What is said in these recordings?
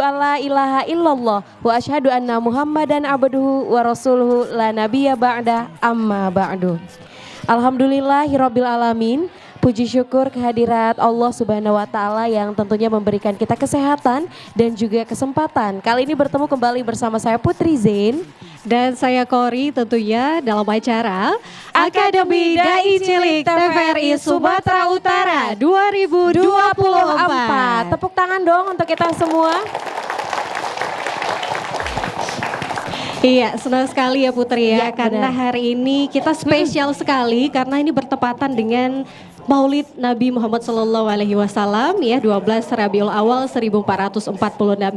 alla ilaha illallah wa asyhadu anna Muhammadan abduhu wa rasuluhu la nabiyya ba'da amma ba'du. Alhamdulillahirabbil alamin. Puji syukur kehadirat Allah Subhanahu wa taala yang tentunya memberikan kita kesehatan dan juga kesempatan. Kali ini bertemu kembali bersama saya Putri Zain dan saya Kori tentunya dalam acara Akademi Dai Cilik TVRI Sumatera Utara 2024. Tepuk tangan dong untuk kita semua. Iya, senang sekali ya Putri ya, karena benar. hari ini kita spesial sekali karena ini bertepatan dengan Maulid Nabi Muhammad Sallallahu Alaihi Wasallam ya 12 Rabiul Awal 1446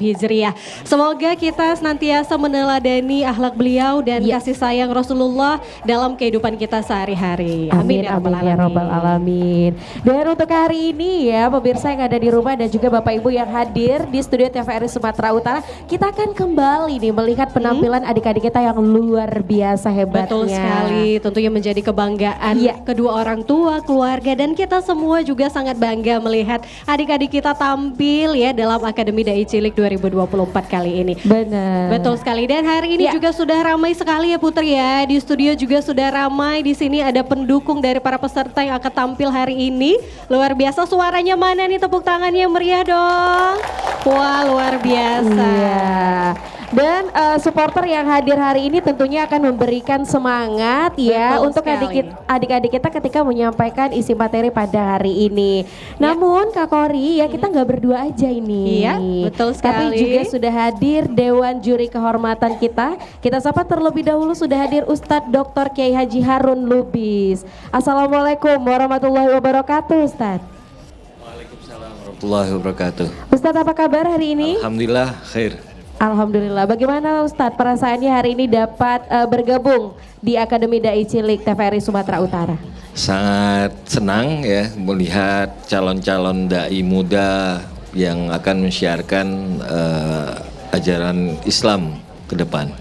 Hijriah. Semoga kita senantiasa meneladani akhlak beliau dan kasih sayang Rasulullah dalam kehidupan kita sehari-hari. Amin, amin ya robbal alamin. Dan untuk hari ini ya pemirsa yang ada di rumah dan juga Bapak Ibu yang hadir di studio TVRI Sumatera Utara, kita akan kembali nih melihat penampilan adik-adik kita yang luar biasa hebatnya. Betul sekali, tentunya menjadi kebanggaan kedua orang tua, keluarga, dan kita semua juga sangat bangga melihat adik-adik kita tampil ya dalam Akademi Dai Cilik 2024 kali ini. Benar. Betul sekali, dan hari ini juga sudah ramai sekali ya Putri ya. Di studio juga sudah ramai, di sini ada pendukung dari para peserta yang akan tampil hari ini. Luar biasa, suaranya mana nih, tepuk tangannya meriah dong. Wah, luar biasa. Iya. Dan supporter yang hadir hari ini tentunya akan memberikan semangat ya untuk adik-adik kita ketika menyampaikan isi materi pada hari ini. Namun Kak Kori ya kita nggak berdua aja ini. Iya, betul sekali. Tapi juga sudah hadir Dewan Juri Kehormatan kita. Kita sapa terlebih dahulu sudah hadir Ustadz Dr. Kiai Haji Harun Lubis. Assalamualaikum warahmatullahi wabarakatuh Ustadz. Waalaikumsalam warahmatullahi wabarakatuh. Ustadz apa kabar hari ini? Alhamdulillah khair. Alhamdulillah. Bagaimana Ustadz perasaannya hari ini dapat bergabung di Akademi Dai Cilik TVRI Sumatera Utara? Sangat senang ya melihat calon-calon dai muda yang akan mensiarkan ajaran Islam ke depan.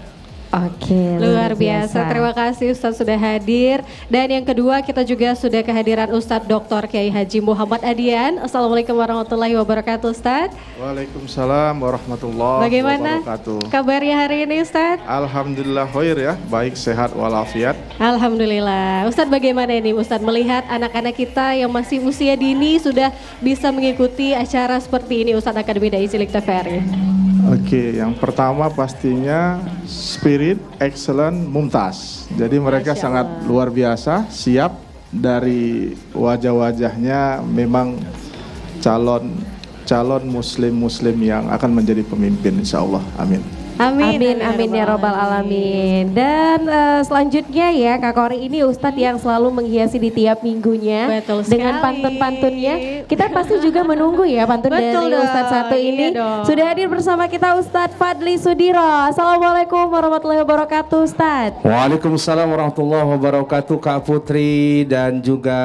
Oke, luar biasa. Terima kasih Ustadz sudah hadir. Dan yang kedua kita juga sudah kehadiran Ustadz Dr. Kiai Haji Muhammad Adian. Assalamualaikum warahmatullahi wabarakatuh Ustadz. Waalaikumsalam warahmatullahi wabarakatuh. Bagaimana kabarnya hari ini Ustadz? Alhamdulillah khair ya, baik sehat walafiat. Alhamdulillah. Ustadz bagaimana ini Ustadz melihat anak-anak kita yang masih usia dini sudah bisa mengikuti acara seperti ini Ustadz Akademi Dai Cilik TVRI? Oke, yang pertama pastinya spirit excellent mumtaz. Jadi mereka sangat luar biasa, siap dari wajah-wajahnya memang calon muslim yang akan menjadi pemimpin insyaallah. Amin. Amin, amin ya robbal alamin. Dan selanjutnya ya Kak Kori, ini Ustadz yang selalu menghiasi di tiap minggunya. Betul dengan pantun-pantunnya. Kita pasti juga menunggu ya pantun dari Ustadz satu ini. Sudah hadir bersama kita Ustadz Fadli Sudiro. Assalamualaikum warahmatullahi wabarakatuh Ustadz. Waalaikumsalam warahmatullahi wabarakatuh Kak Putri dan juga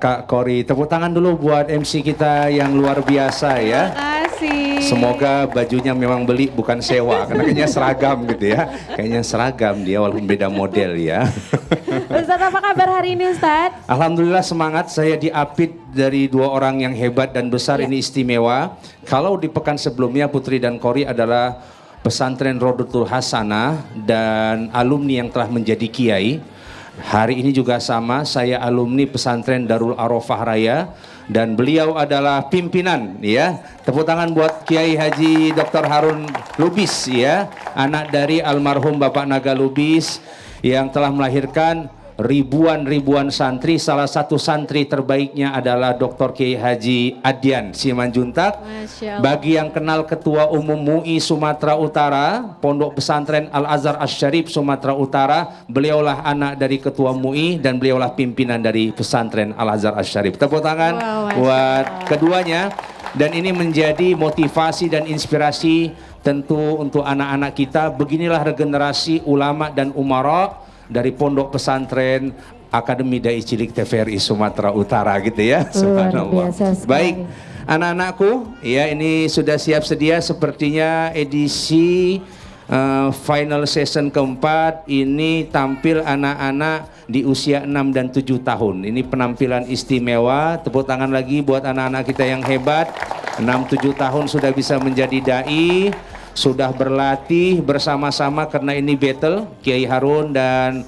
Kak Kori. Tepuk tangan dulu buat MC kita yang luar biasa ya. Terima kasih. Semoga bajunya memang beli bukan sewa karena kayaknya seragam gitu ya. Kayaknya seragam dia walaupun beda model ya. Ustadz apa kabar hari ini Ustadz? Alhamdulillah semangat, saya diapit dari dua orang yang hebat dan besar ini istimewa. Kalau di pekan sebelumnya Putri dan Kori adalah pesantren Rodotul Hasanah dan alumni yang telah menjadi kiai. Hari ini juga sama, saya alumni pesantren Darul Arafah Raya dan beliau adalah pimpinan ya. Tepuk tangan buat Kiai Haji Dr. Harun Lubis ya, anak dari almarhum Bapak Naga Lubis yang telah melahirkan ribuan santri. Salah satu santri terbaiknya adalah Dr. Kiai Haji Adian Simanjuntak. Bagi yang kenal Ketua Umum MUI Sumatera Utara, Pondok Pesantren Al-Azhar Asy-Syarif Sumatera Utara, beliaulah anak dari Ketua MUI dan beliaulah pimpinan dari Pesantren Al-Azhar Asy-Syarif. Tepuk tangan buat keduanya. Dan ini menjadi motivasi dan inspirasi tentu untuk anak-anak kita. Beginilah regenerasi ulama dan umara dari Pondok Pesantren Akademi Dai Cilik TVRI Sumatera Utara gitu ya. Subhanallah. Baik, anak-anakku, ya ini sudah siap sedia sepertinya edisi final season keempat ini tampil anak-anak di usia 6 dan 7 tahun. Ini penampilan istimewa. Tepuk tangan lagi buat anak-anak kita yang hebat. 6-7 tahun sudah bisa menjadi dai, sudah berlatih bersama-sama karena ini battle Kiai Harun dan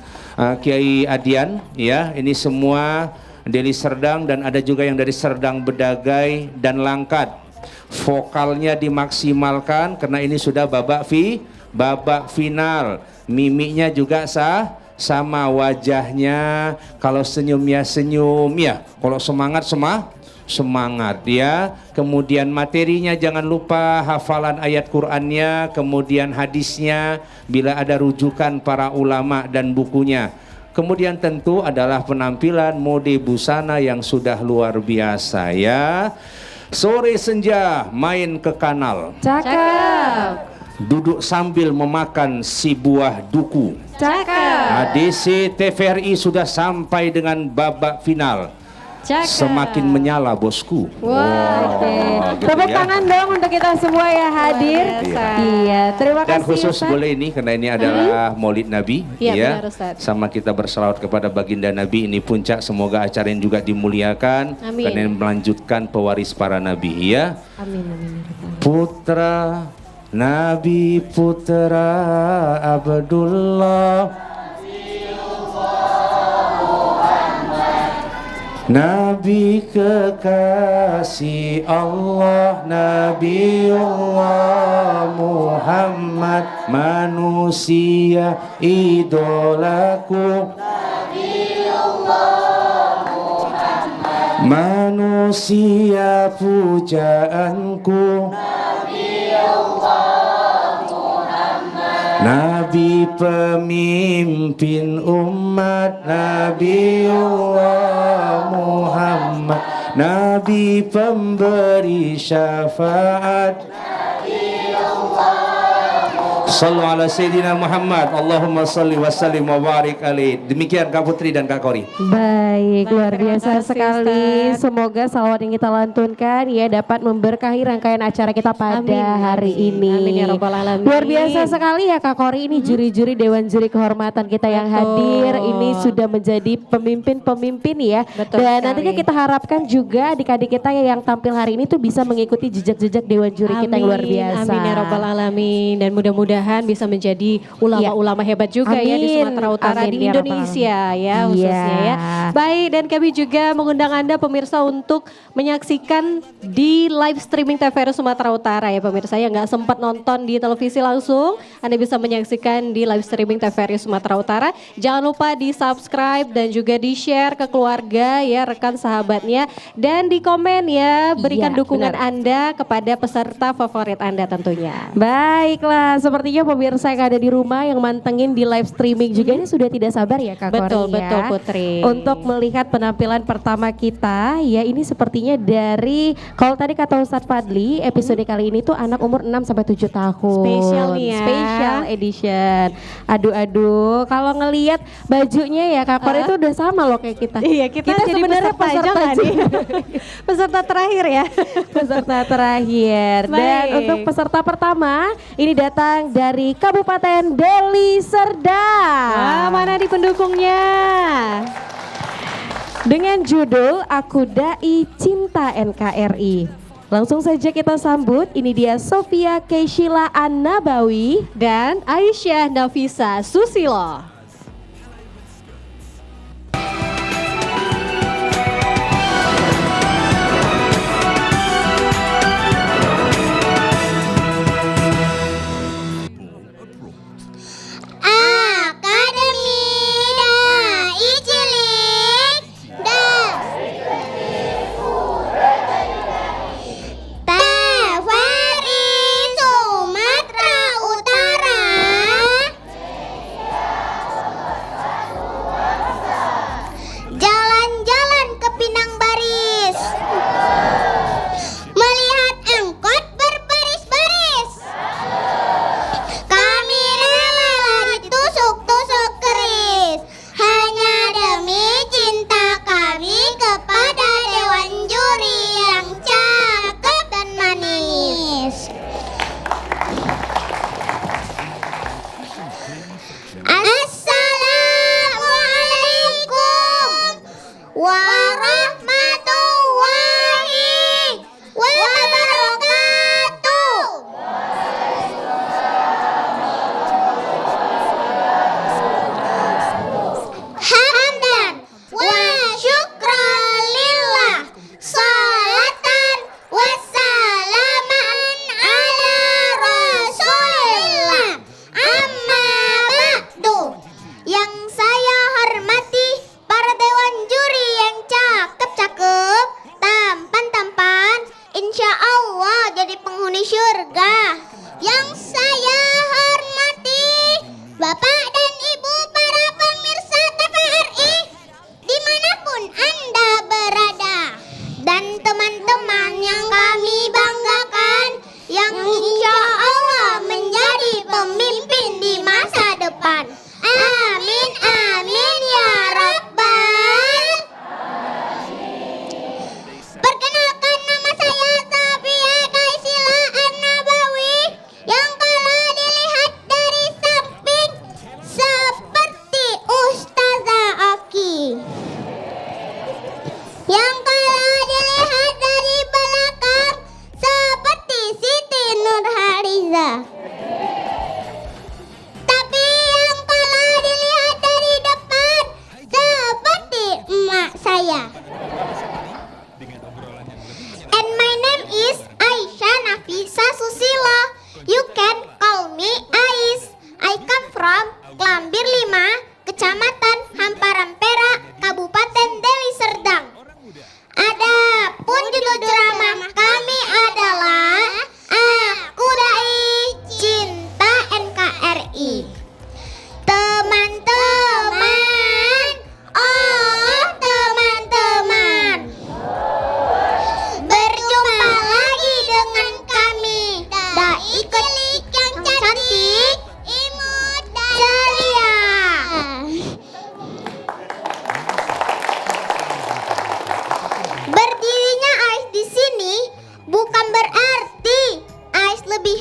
Kiai Adian ya. Ini semua dari Serdang dan ada juga yang dari Serdang Bedagai dan Langkat. Vokalnya dimaksimalkan karena ini sudah babak final. Mimiknya juga sama wajahnya. Kalau senyum ya senyum ya. Kalau semangat ya. Kemudian materinya jangan lupa hafalan ayat Qur'annya, kemudian hadisnya bila ada rujukan para ulama dan bukunya. Kemudian tentu adalah penampilan mode busana yang sudah luar biasa ya. Sore senja main ke kanal. Cakep. Duduk sambil memakan si buah duku. Cakep. ADC TVRI sudah sampai dengan babak final. Cakep. Semakin menyala bosku. Wah, oke. gitu Tepuk ya. tangan dong untuk kita semua ya hadir. biasa. Iya, terima Dan kasih. khusus Ustaz. boleh ini karena ini adalah Maulid Nabi Iya, ya. benar, Ustaz. Sama kita berselawat kepada baginda Nabi, ini puncak, semoga acara ini juga dimuliakan Amin. karena ini melanjutkan pewaris para nabi ya. Amin, amin. Putra Nabi Putra Abdullah Nabi kekasih Allah, Nabiullah Muhammad, manusia idolaku, Nabiullah Muhammad, manusia pujaanku, Nabi pemimpin umat, Nabiullah Muhammad, Nabi pemberi syafaat. Sallu ala Sayyidina Muhammad, Allahumma salli wa sallim wa barik alaih. Demikian Kak Putri dan Kak Kori. Baik, luar Terima biasa kasih, sekali. Ustaz. Semoga salawat yang kita lantunkan ya dapat memberkahi rangkaian acara kita pada Amin, hari amin. ini. Amin ya Rabbal Alamin. Luar biasa sekali ya Kak Kori, ini juri-juri Dewan Juri Kehormatan kita yang Betul. hadir. Ini sudah menjadi pemimpin-pemimpin ya. Betul Dan sekali. nantinya kita harapkan juga adik-adik kita yang tampil hari ini tuh bisa mengikuti jejak-jejak Dewan Juri kita yang luar biasa. Amin ya Rabbal Alamin. Dan mudah-mudahan bisa menjadi ulama-ulama hebat juga ya di Amin. Sumatera Utara, Amin di ya Rabbal Indonesia ya Iya. khususnya ya. Baik, dan kami juga mengundang Anda pemirsa untuk menyaksikan di live streaming TVRI Sumatera Utara ya pemirsa yang nggak sempat nonton di televisi langsung. Anda bisa menyaksikan di live streaming TVRI Sumatera Utara. Jangan lupa di subscribe dan juga di share ke keluarga ya, rekan sahabatnya. Dan di komen ya, berikan Iya, dukungan benar. Anda kepada peserta favorit Anda tentunya. Baiklah, sepertinya pemirsa yang ada di rumah yang mantengin di live streaming juga ini sudah tidak sabar ya Kak Betul, Kori ya. betul, Putri. Untuk melihat penampilan pertama kita ya, ini sepertinya dari kalau tadi kata Ustadz Fadli episode kali ini tuh anak umur 6 sampai 7 tahun. Spesial nih ya. Special edition. Aduh, kalau ngelihat bajunya ya Kak Kori itu udah sama loh kayak kita. Iya, kita jadi sebenarnya peserta aja nggak nih? Peserta terakhir ya. peserta terakhir. Dan Baik. untuk peserta pertama ini datang dari Kabupaten Deli Serdang. Wah, mana di pendukungnya? Dengan judul Aku Dai Cinta NKRI. Langsung saja kita sambut, ini dia Sofia Keishila An-Nabawi. Dan Aisyah Nafisa Susilo. Akademi Dai Cilik TVRI Sumatera Utara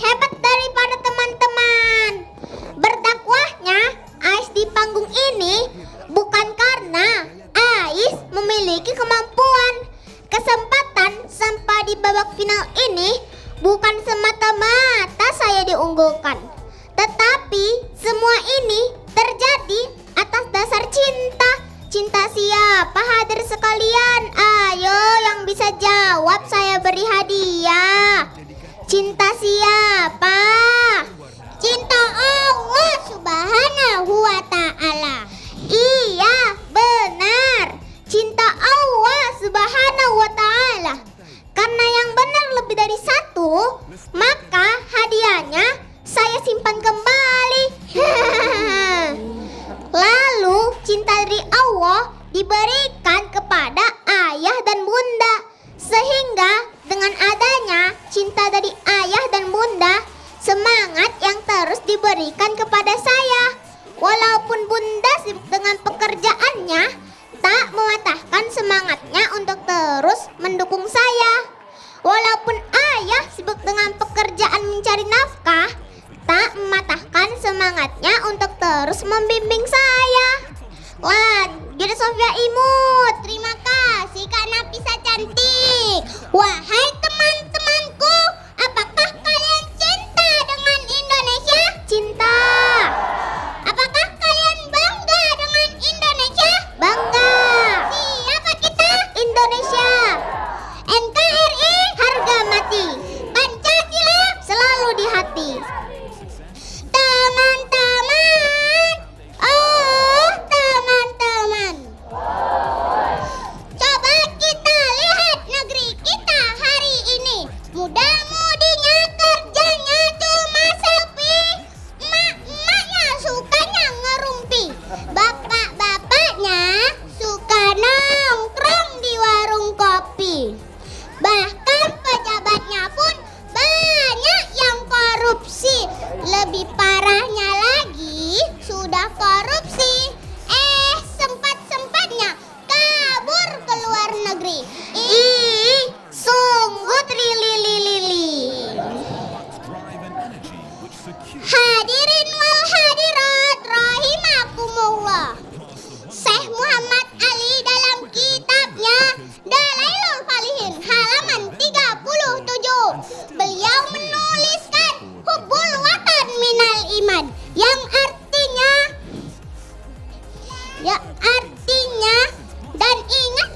hebat daripada teman-teman. Berdakwahnya Ais di panggung ini bukan karena Ais memiliki kemampuan. Kesempatan sampai di babak final ini bukan semata-mata saya diunggulkan, tetapi semua ini terjadi atas dasar cinta. Cinta siapa hadir sekalian? Ayo yang bisa jawab saya beri hadiah. Cinta siapa? Cinta Allah Subhanahu wa ta'ala. Iya, benar. Cinta Allah Subhanahu wa ta'ala. Karena yang benar lebih dari satu, maka hadiahnya saya simpan kembali. Lalu cinta dari Allah diberikan kepada ayah dan bunda, sehingga dengan adanya cinta dari ayah dan bunda, semangat yang terus diberikan kepada saya. Walaupun bunda sibuk dengan pekerjaannya, tak mematahkan semangatnya untuk terus mendukung saya. Walaupun ayah sibuk dengan pekerjaan mencari nafkah, tak mematahkan semangatnya untuk terus membimbing saya. Lanjut Sofia Imut, terima kasih Kak Nafisa cantik. Wahai teman-temanku, apakah kalian cinta dengan Indonesia? Cinta. Apakah kalian bangga dengan Indonesia? Bangga. Siapa kita? Indonesia. NKRI harga mati, Pancasila selalu di hati. Teman-teman, oh teman-teman, coba kita lihat negeri kita hari ini. Muda-mudinya kerjanya cuma selfie, emak-emaknya sukanya ngerumpi, bapak-bapaknya suka nongkrong di warung kopi. Bahkan pejabatnya pun banyak yang korupsi. Lebih parahnya lagi, sudah korupsi, sempat-sempatnya kabur ke luar negeri. Ih, sungguh trilili-lili. Hadirin wal hadirat rahimakumullah. Syekh Muhammad Ali dalam kitabnya Dalailul Falihin halaman 37, beliau menuliskan hubbul watan minal iman, yang artinya dan ingat,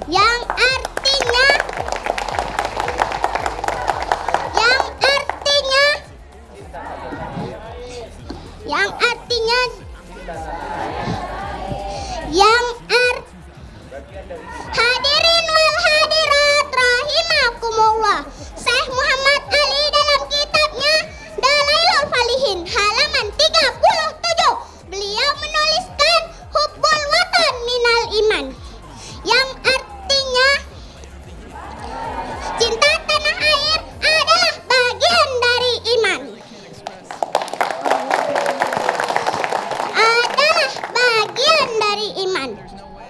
yang artinya hadirin wal hadirat rahimakumullah. Syekh Muhammad Ali dalam kitabnya Dalailul Falihin halaman 37, beliau menuliskan hubbul watan minal iman, yang artinya cinta tanah air adalah bagian dari iman. Adalah bagian dari iman.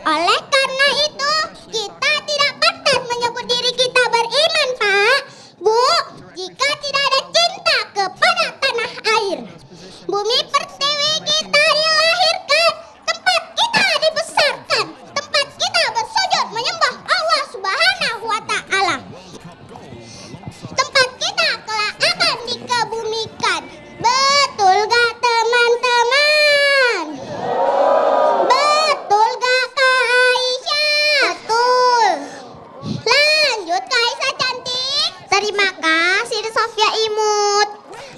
Oleh karena itu, kita tidak pantas menyebut diri kita beriman, Pak. Bu, jika tidak ada cinta kepada tanah air. Bumi pertiwi kita dilahirkan, tempat kita dibesarkan, tempat kita bersujud menyembah Allah Subhanahu wa ta'ala. Tempat kita kelak akan dikebumikan. Betul gak teman-teman? Betul gak Kak Aisyah? Betul. Lanjut Kak Aisyah cantik. Terima kasih Sofia Imut.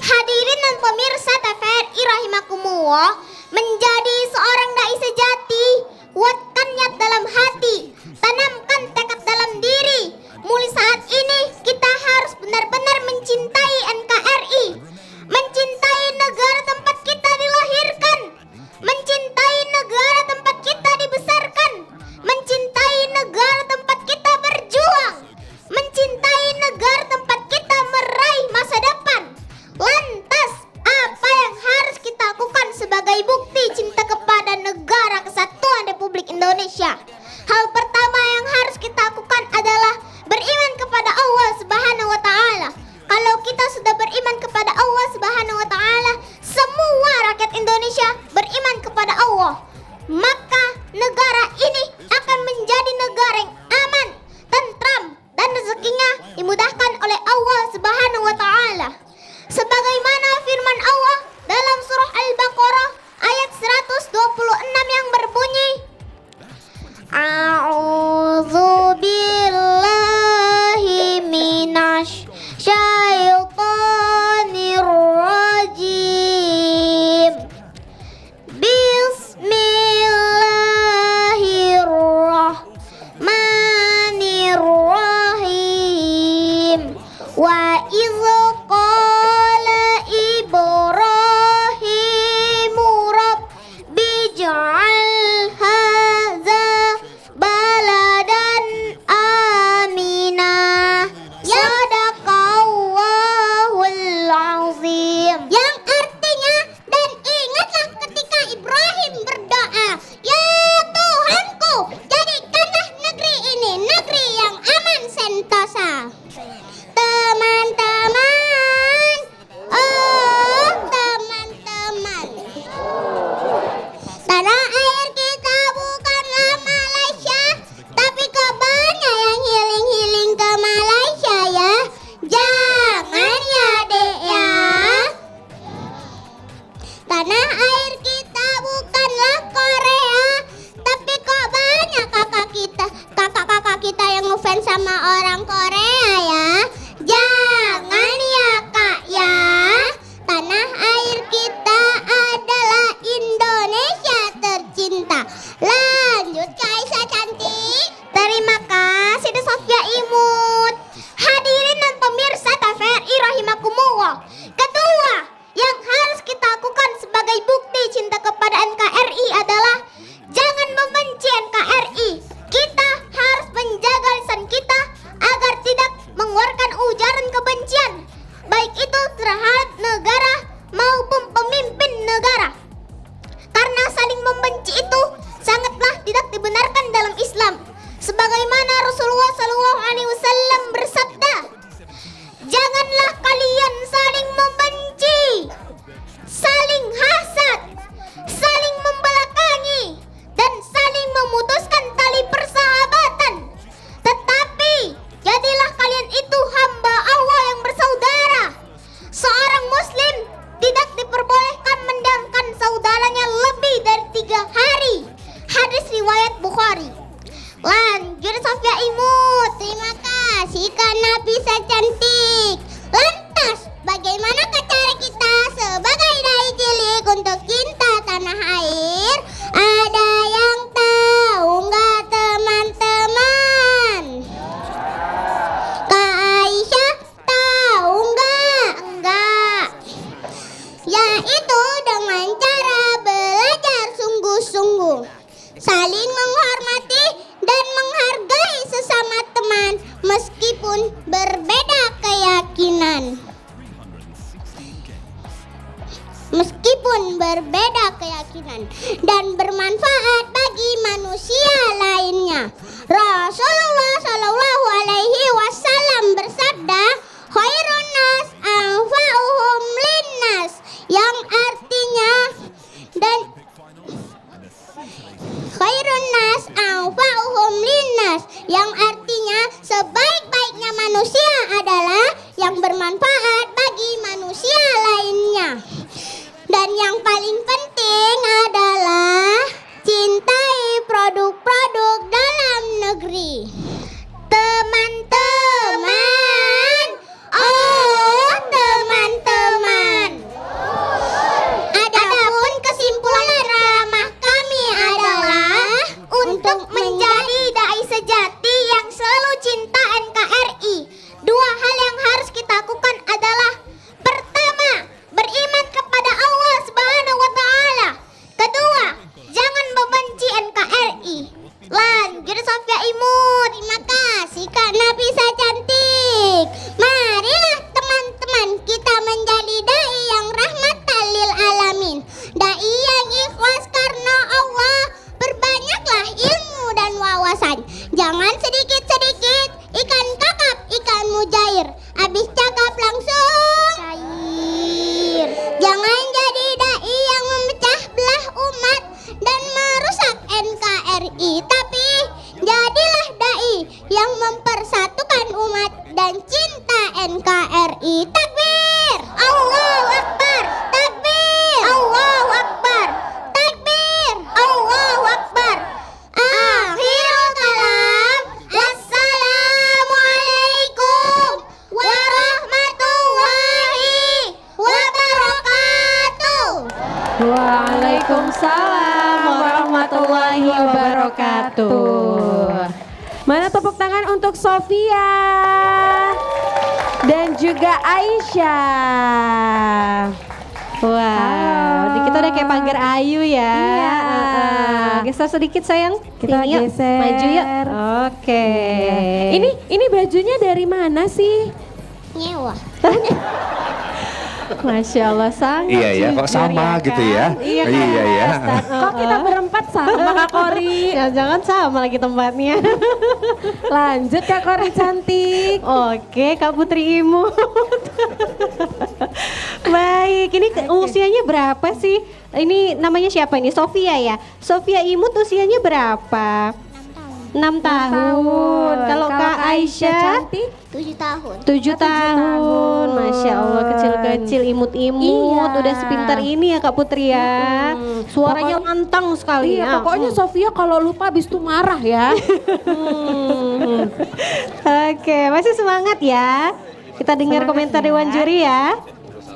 Hadirin dan pemirsa TVRI rahimakumullah, menjadi seorang dai sejati, kuatkan niat dalam hati, tanamkan tekad dalam diri. Mulai saat ini kita harus benar-benar mencintai NKRI, mencintai negara tempat kita dilahirkan, mencintai negara tempat kita dibesarkan, mencintai negara tempat kita berjuang, mencintai negara tempat kita meraih masa depan. Lantas, apa yang harus kita lakukan sebagai bukti cinta kepada negara kesatuan Republik Indonesia? Hal pertama kita sudah beriman kepada Allah Subhanahu wa taala, semua rakyat Indonesia beriman kepada Allah, maka negara ini akan menjadi negara yang aman, tentram, dan rezekinya dimudahkan oleh Allah Subhanahu wa taala. Sebagaimana firman Allah dalam surah Al-Baqarah ayat 126 yang berbunyi, A'udzu billahi minasy syaitonir rajim. Bismillahirrahmanirrahim. Wa idz qala Ibrahimu rabbi ij'al hadza baladan aminah. Sadaqallahul azim. Yang artinya, dan ingatlah ketika Ibrahim berdoa, ya Tuhanku, jadikanlah negeri ini negeri yang aman sentosa. Teman-teman, oh teman-teman, tanah air kita bukanlah Malaysia, tapi kok banyak yang healing-healing ke Malaysia ya. Jangan ya dek ya. Tanah air kita bukanlah Korea, tapi kok banyak kakak-kakak kita yang ngefans sama orang Korea ya. Jangan ya kak ya. Tanah air kita adalah Indonesia tercinta. Lanjut Kak Aisyah cantik. Terima kasih De Sofia Imut. Hadirin dan pemirsa TVRI rahimakumullah. Kedua yang harus kita lakukan sebagai bukti cinta kepada NKRI adalah jangan membenci NKRI. Kita harus menjaga lisan kita agar tidak mengeluarkan ujaran kebencian, baik itu terhadap negara maupun pemimpin negara. Karena saling membenci itu sangatlah tidak dibenarkan dalam Islam. Sebagaimana Rasulullah SAW bersabda, janganlah kalian saling membenci, saling hasad, saling membelakangi, dan saling memutuskan tali persahabatan. Tetapi jadilah kalian itu hamba Allah yang bersaudara. Seorang muslim tidak diperbolehkan mendiamkan saudaranya lebih dari 3 hari. Hadis riwayat Bukhari. Lanjut Sofia Imut. Terima kasih Kak Nafisa cantik. Lantas bagaimana cara kita sebagai dai cilik untuk cinta tanah air? Ada yang tahu nggak teman-teman? Kak Aisyah tahu nggak? Enggak. Yaitu dengan cara belajar sungguh-sungguh, saling menghormati dan menghargai sesama teman meskipun berbeda keyakinan. Dan bermanfaat bagi manusia lainnya. Rasulullah Shallallahu Alaihi Wasallam bersabda, khairun nas anfa'uhum linnas, yang artinya khairun nas anfa'uhum linnas, yang artinya sebaik-baiknya manusia adalah yang bermanfaat bagi manusia lainnya. Dan yang paling penting adalah cintai produk-produk dalam negeri. Teman-teman, Waalaikumsalam warahmatullahi wabarakatuh. Mana tepuk tangan untuk Sofia dan juga Aisyah. Wow, kita udah kayak pagar ayu ya. Iya. Geser sedikit sayang. Kita Sini yuk, geser. maju yuk. Oke. Ini bajunya dari mana sih? Nyewa. Masya Allah sangat Iya ya, kok jujur sama ya gitu kan? ya? Iya kan, Iya ya. Ustaz? Kok kita berempat sama Kak Kori? Ya jangan sama lagi tempatnya. Lanjut Kak Kori cantik. Oke, Kak Putri Imut. Baik, ini usianya berapa sih? Ini namanya siapa ini? Sofia ya? Sofia Imut usianya berapa? 6 tahun. Kalau Kak Aisyah cantik 7 tahun. 7 tahun. Masya Allah, kecil-kecil imut-imut. Iya. Udah sepintar ini ya Kak Putri ya. Suaranya lantang sekali Iya, ya. pokoknya Sofia kalau lupa habis itu marah ya. Oke, masih semangat ya. Kita dengar komentar Dewan Juri ya.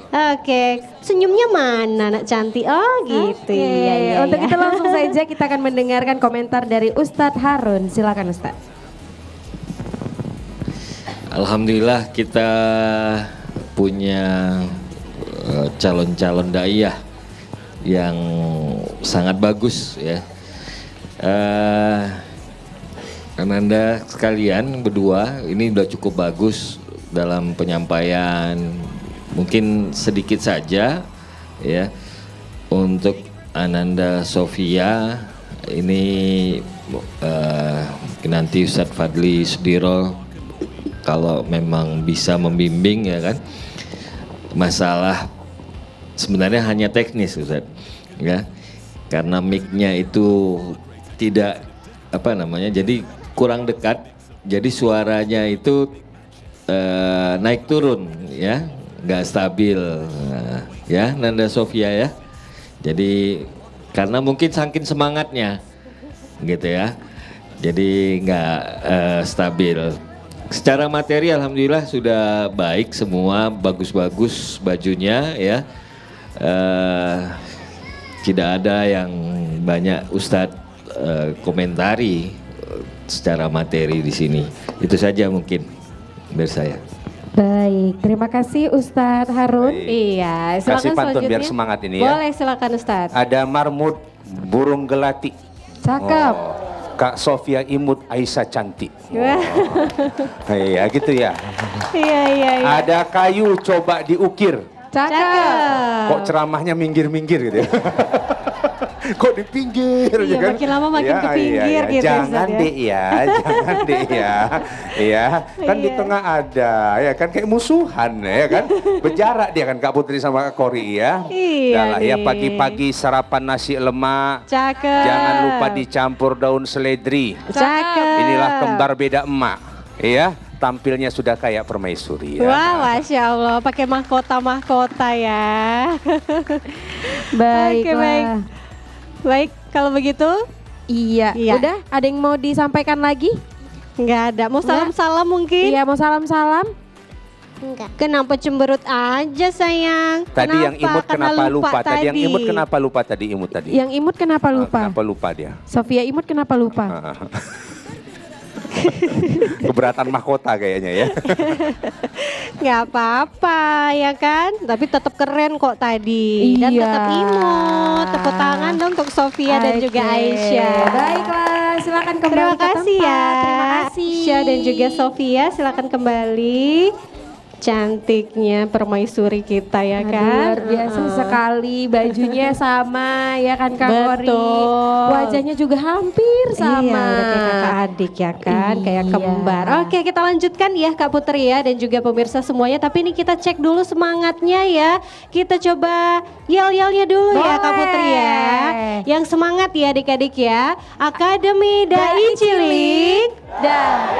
Oke, senyumnya mana nak cantik? Oh gitu. Oke, Iya, untuk iya. itu langsung saja kita akan mendengarkan komentar dari Ustadz Harun. Silakan Ustadz. Alhamdulillah kita punya calon-calon daiyah yang sangat bagus ya. Ananda sekalian berdua ini udah cukup bagus dalam penyampaian. Mungkin sedikit saja ya untuk Ananda Sofia ini mungkin nanti Ustadz Fadli Sudiro kalau memang bisa membimbing ya kan. Masalah sebenarnya hanya teknis Ustadz ya. Karena mic-nya itu tidak jadi kurang dekat. Jadi suaranya itu naik turun ya, nggak stabil ya Nanda Sofia ya. Jadi karena mungkin saking semangatnya gitu ya. Jadi nggak stabil. Secara materi alhamdulillah sudah baik semua, bagus-bagus bajunya ya. Tidak ada yang banyak Ustadz komentari secara materi di sini. Itu saja mungkin dari saya. Baik, terima kasih Ustadz Harun. Iya, silakan Kasih pantun selanjutnya. biar semangat ini ya. Boleh, silakan Ustadz. Ada Marmut burung gelati. Cakep. Kak Sofia Imut Aisyah cantik. Wah. Iya gitu ya. Iya, iya, iya. Ada kayu coba diukir. Cakep. Kok ceramahnya minggir-minggir gitu ya. Kok di pinggir Iya, ya kan? makin lama makin ke pinggir gitu, Jangan Ustaz, ya. deh ya, jangan deh ya. Iya, kan di Iya. tengah ada ya kan kayak musuhan ya kan. Berjarak dia kan Kak Putri sama Kak Kori ya. Iya Dah lah, ya nih. pagi-pagi sarapan nasi lemak. Cakep. Jangan lupa dicampur daun seledri. Cakep. Inilah kembar beda emak. Iya, tampilnya sudah kayak permaisuri ya. Wah, Masya Allah, pakai mahkota-mahkota ya. Baiklah. Oke, baik. Baik, kalau begitu Iya. Iya. Udah ada yang mau disampaikan lagi? nggak ada. Mau salam-salam mungkin? Iya, mau salam-salam? Enggak. Kenapa cemberut aja sayang? Tadi yang imut Karena kenapa lupa? Tadi yang tadi. imut kenapa lupa tadi imut tadi? Yang imut kenapa lupa? Kenapa lupa dia? Sofia imut kenapa lupa? Keberatan mahkota kayaknya ya. Nggak apa-apa ya kan? Tapi tetap keren kok tadi. Dan Iya. tetap imut. Tepuk tangan dong untuk Sofia dan juga Oke. Aisyah. Baiklah, silakan kembali Terima ke kasih tempat. ya. Terima kasih. Aisyah dan juga Sofia silakan kembali. Cantiknya permaisuri kita ya Aduh, kan? luar biasa sekali, bajunya sama ya kan Kak Kori. Betul. Wajahnya juga hampir sama. Iya, udah kayak kakak adik ya kan, kayak Iya. kembar. Oke, kita lanjutkan ya Kak Putri ya dan juga pemirsa semuanya. Tapi ini kita cek dulu semangatnya ya. Kita coba yel-yelnya dulu ya Kak Putri ya. Yang semangat ya adik-adik ya. Akademi Dai Cilik Dan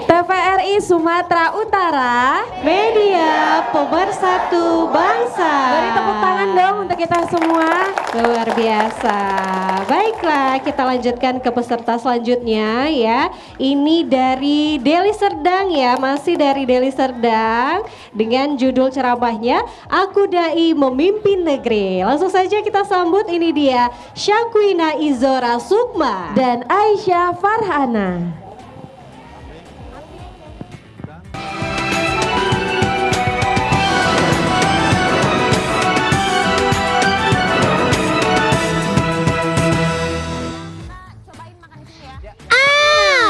TVRI TVRI Sumatera Utara, Media Pemersatu Bangsa. beri tepuk tangan dong untuk kita semua. Luar biasa. Baiklah, kita lanjutkan ke peserta selanjutnya ya. Ini dari Deli Serdang ya, masih dari Deli Serdang dengan judul ceramahnya Aku Dai Memimpin Negeri. Langsung saja kita sambut, ini dia Syakwina Izora Sukma Dan Aisyah Farhana.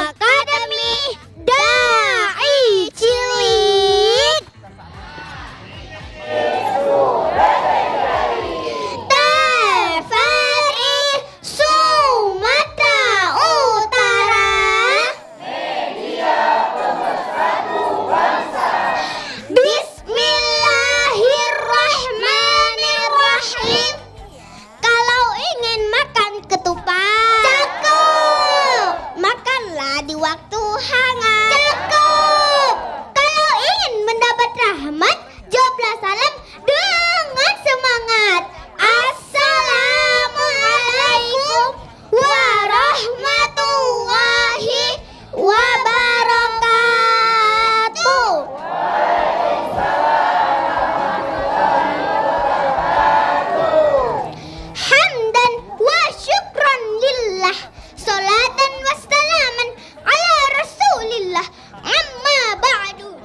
Akademi Dai Cilik TVRI Sumatera Utara Bismillahirrahmanirrahim. Kalau ingin makan ketupat, cukup. Makanlah di waktu hangat, cukup. Kalau ingin mendapat rahmat, jawablah salam dengan semangat. Assalamualaikum warahmatullahi wabarakatuh. Hamdan wa syukran lillah, salatan wassalaman ala rasulillah, amma ba'du.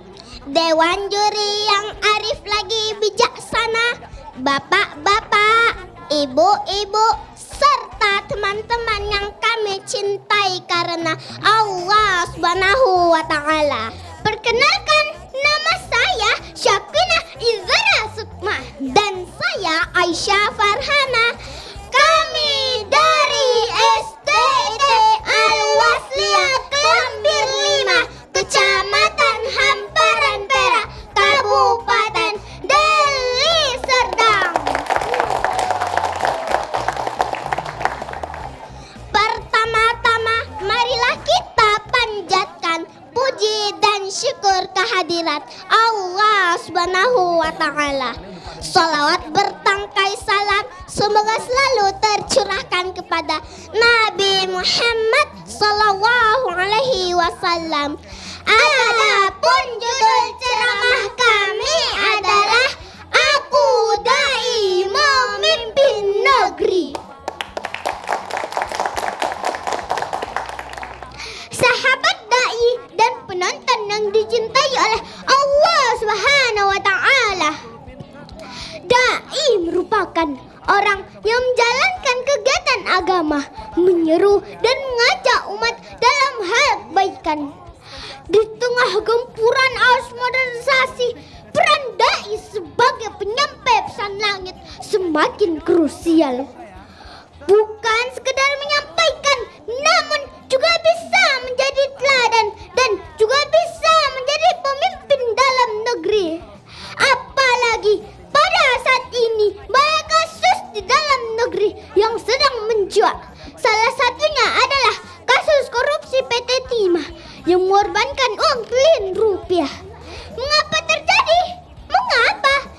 Dewan juri yang arif lagi bijaksana, bapak-bapak, ibu-ibu, serta teman-teman yang kami cintai karena Allah Subhanahu wa Ta'ala. Perkenalkan, nama saya Syakwina Izara Sukma dan saya Aisyah Farhana. Kami dari STT Al-Wasliyah Klambir 5, Kecamatan Hamparan Perak, Kabupaten Deli Serdang. Pertama-tama, marilah kita panjatkan puji dan syukur kehadirat Allah Subhanahu wa Ta'ala. Salawat bertangkai salam semoga selalu tercurahkan kepada Nabi Muhammad Sallallahu Alaihi Wasallam. Adapun judul ceramah kami adalah Aku Dai Memimpin Negeri. Sahabat dai dan penonton yang dicintai oleh Allah Subhanahu wa Ta'ala. Dai merupakan orang yang menjalankan kegiatan agama, menyeru dan mengajak umat dalam hal kebaikan. Di tengah gempuran arus modernisasi, peran dai sebagai penyampai pesan langit semakin krusial. Bukan sekedar menyampaikan, namun juga bisa menjadi teladan dan juga bisa menjadi pemimpin dalam negeri. Apalagi pada saat ini banyak kasus di dalam negeri yang sedang mencuat. Salah satunya adalah kasus korupsi PT Timah yang mengorbankan uang triliun rupiah. Mengapa terjadi? Mengapa?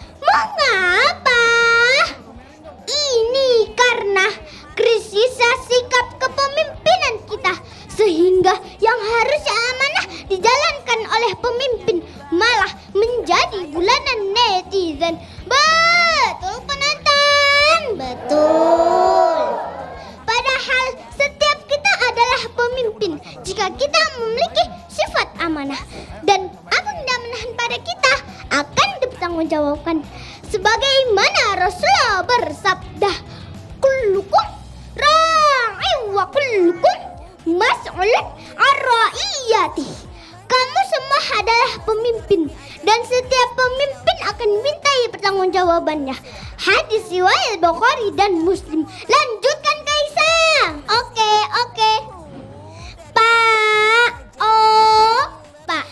Ini karena krisis sikap kepemimpinan kita, sehingga yang harusnya amanah dijalankan oleh pemimpin malah menjadi bulanan netizen. Betul penonton? Betul. Padahal setiap kita adalah pemimpin jika kita memiliki sifat amanah, dan apa yang tidak menahan pada kita akan dipertanggungjawabkan. Sebagaimana Rasulullah bersabda, kullukum ra'in wa kullukum mas'ulun ar-ra'iyati. Kamu semua adalah pemimpin dan setiap pemimpin akan dimintai pertanggungjawabannya. Hadis riwayat Bukhari dan Muslim. Lanjutkan Kaisang. Oke. Pak, Pak.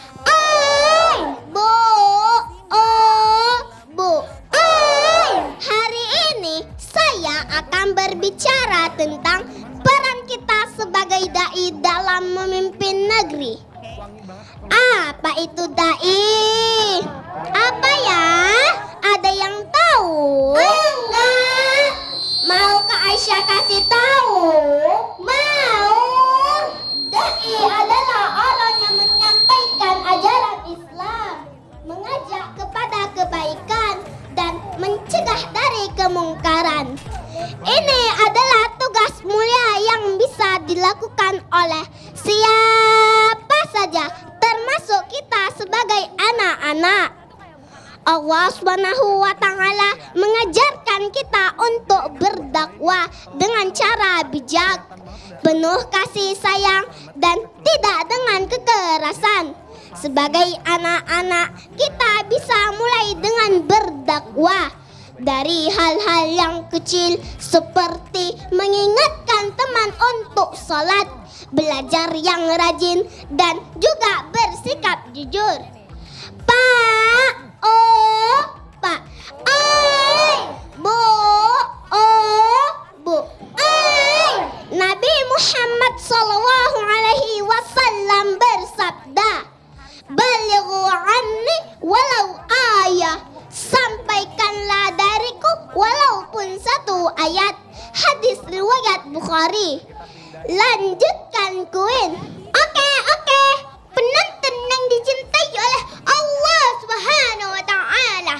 Bu. Hari ini saya akan berbicara tentang peran kita sebagai dai dalam memimpin negeri. Apa mengajak kepada kebaikan dan mencegah dari kemungkaran. Ini adalah tugas mulia yang bisa dilakukan oleh siapa saja, termasuk kita sebagai anak-anak. Allah Subhanahu wa Ta'ala mengajarkan kita untuk berdakwah dengan cara bijak, penuh kasih sayang, dan tidak dengan kekerasan. Sebagai anak-anak, kita bisa mulai dengan berdakwah dari hal-hal yang kecil seperti mengingatkan teman untuk sholat, belajar yang rajin, dan juga bersikap jujur. Pak, oh, Pak, ai, bu, oh, bu, ai. Nabi Muhammad Sallallahu Alaihi Wasallam bersabda, "Balighu anni walau ayah." Sampaikanlah dariku walaupun satu ayat. Hadis riwayat Bukhari. Lanjutkan Queen. Oke. Penonton yang dicintai oleh Allah Subhanahu wa Ta'ala.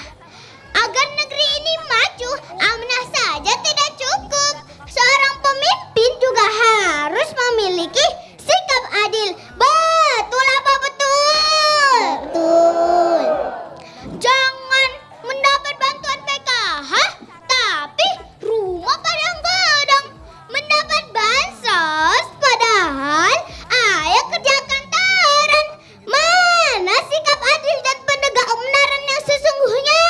Agar negeri ini maju, amanah saja tidak cukup. Seorang pemimpin juga harus memiliki sikap adil. Betul apa betul? Betul. Jangan mendapat bantuan PKH, tapi rumah kadang-kadang mendapat bansos, padahal ayah kerja kantoran. Mana sikap adil dan penegak kebenaran yang sesungguhnya?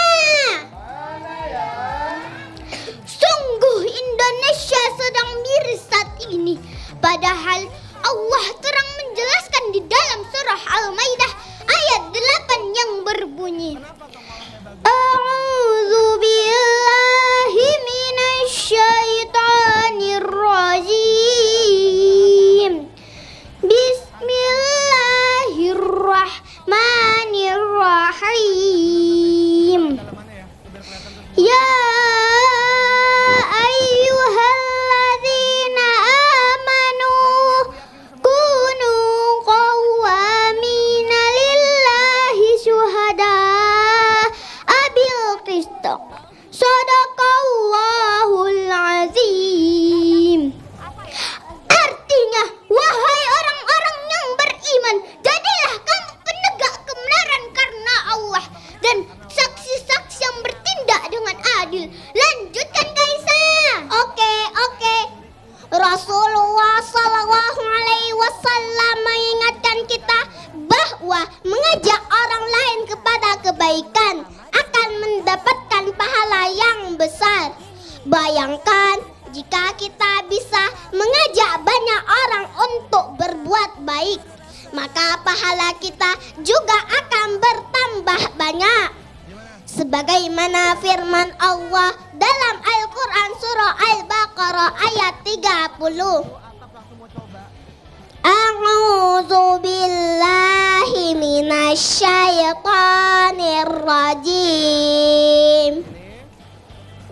Sungguh Indonesia sedang miris saat ini, padahal Allah terang menjelaskan di dalam surah Al-Maidah ayat 8 yang berbunyi, A'udzu billahi minasyaitonir rajim. Bismillahirrahmanirrahim. Ya ayyuhalladzina amanu kunu qawwamina lillahi syuhada abil qist. Shadaqallahul azim. Artinya, wahai orang-orang yang beriman, jadilah kamu penegak kebenaran karena Allah dan saksi-saksi yang bertindak dengan adil. Lanjutkan Kaisar. Oke. Rasulullah Sallallahu Alaihi Wasallam mengingatkan kita bahwa mengajak orang lain kepada kebaikan akan mendapatkan pahala yang besar. Bayangkan jika kita bisa mengajak banyak orang untuk berbuat baik, maka pahala kita juga akan bertambah banyak. Sebagaimana firman Allah dalam Al-Quran surah Al-Baqarah ayat 30. A'udzu billahi minasyaitonir rajim.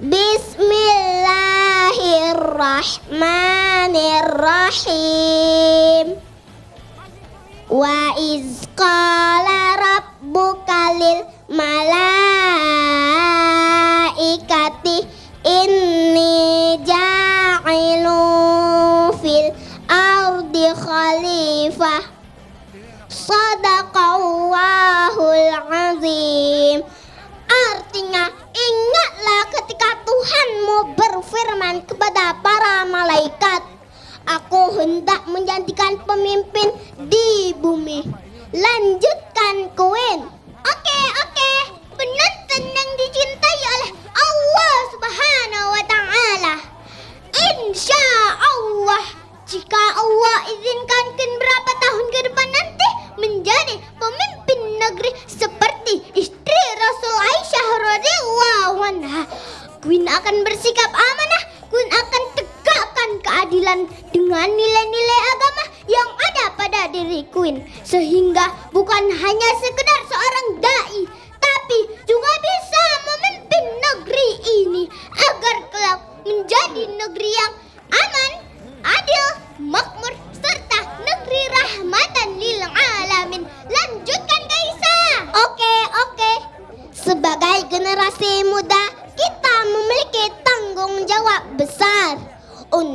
Bismillahirrahmanirrahim. Wa iz qala rabbuka lil malaikati inni ja'ilun fil ardi khalifah. Shadaqallahul azim. Artinya, ingatlah ketika Tuhanmu berfirman kepada para malaikat, aku hendak menjadikan pemimpin di bumi. Lanjutkan Queen. Oke. Penonton yang dicintai oleh Allah Subhanahu wa Ta'ala. Insya Allah, jika Allah izinkan berapa tahun ke depan nanti menjadi pemimpin negeri seperti istri Rasul Aisyah radhiyallahu anha, Queen akan bersikap amanah, Queen akan tegakkan keadilan dengan nilai-nilai agama yang ada pada diri Queen, sehingga bukan hanya sekedar seorang dai, tapi juga bisa memimpin negeri ini agar kelak menjadi negeri yang aman, adil, makmur, serta negeri rahmatan lil alamin. Lanjutkan Kaisa. Oke.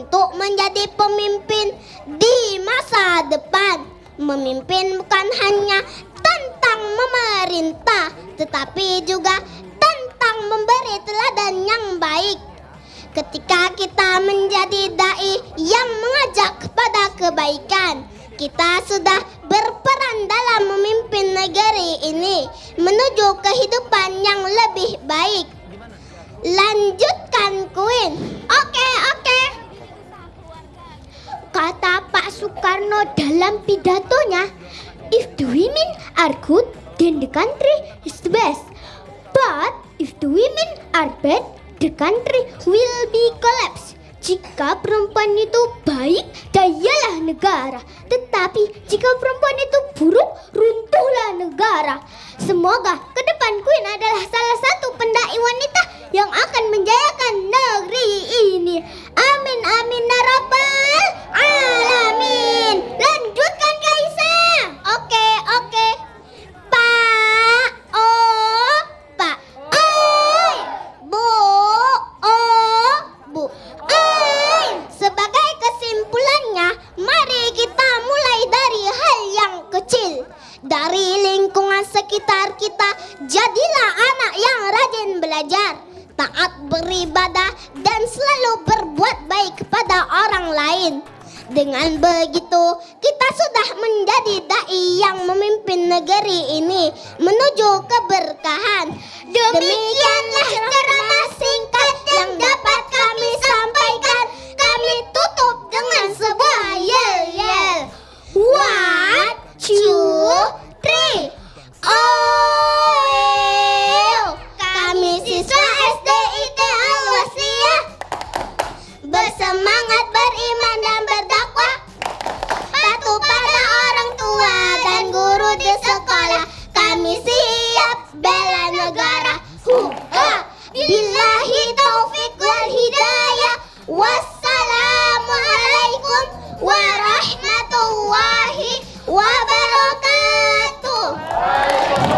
untuk menjadi pemimpin di masa depan. Memimpin bukan hanya tentang memerintah, tetapi juga tentang memberi teladan yang baik. Ketika kita menjadi dai yang mengajak kepada kebaikan, kita sudah berperan dalam memimpin negeri ini menuju kehidupan yang lebih baik. Lanjutkan Queen. Oke. Kata Pak Soekarno dalam pidatonya, if the women are good, then the country is the best. But if the women are bad, the country will be collapsed. Jika perempuan itu baik, dayalah negara. Tetapi jika perempuan itu buruk, runtuhlah negara. Semoga ke depan Queen adalah salah satu pendai wanita yang akan menjayakan negeri ini. Amin amin ya rabbal alamin. Lanjutkan Kaisa. Oke. Pak Ai. Bu. Sebagai kesimpulannya, mari kita mulai dari hal yang kecil. Dari lingkungan sekitar kita, jadilah anak yang rajin belajar, taat beribadah, dan selalu berbuat baik kepada orang lain. Dengan begitu, kita sudah menjadi dai yang memimpin negeri ini menuju keberkahan. Demikianlah ceramah singkat yang dapat kami sampaikan. Kami tutup dengan sebuah yel-yel. 1, 2, 3. Oh, kami siswa SDIT Al-Wasiyah bersemangat beriman dan berdakwah, patuh pada orang tua dan guru di sekolah. Kami siap bela negara. Billahi taufik wal hidayah. Wassalamualaikum warahmatullahi wabarakatuh.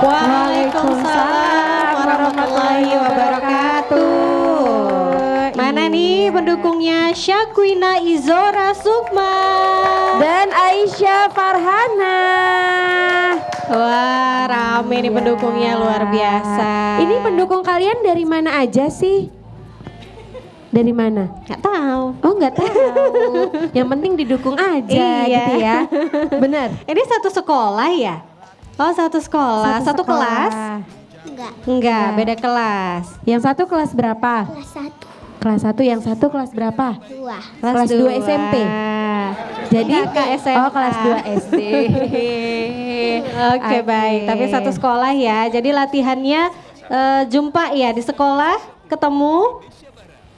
Waalaikumsalam warahmatullahi wabarakatuh. Mana nih pendukungnya Syakwina Izora Sukma Dan Aisyah Farhana. Wah, rame nih pendukungnya, luar biasa. Ini pendukung kalian dari mana aja sih? Dari mana? Nggak tahu. Oh, nggak tahu. Yang penting didukung aja Iya. gitu ya. Benar. Ini satu sekolah ya? Oh, satu sekolah, satu kelas? Enggak, beda kelas. Yang satu kelas berapa? Kelas 1, Kelas 1, yang satu kelas berapa? 2. Kelas 2 SMP. Jadi Kakak SMA. Oh, kelas 2 SD. Oke, baik. Tapi satu sekolah ya. Jadi latihannya jumpa ya di sekolah, ketemu.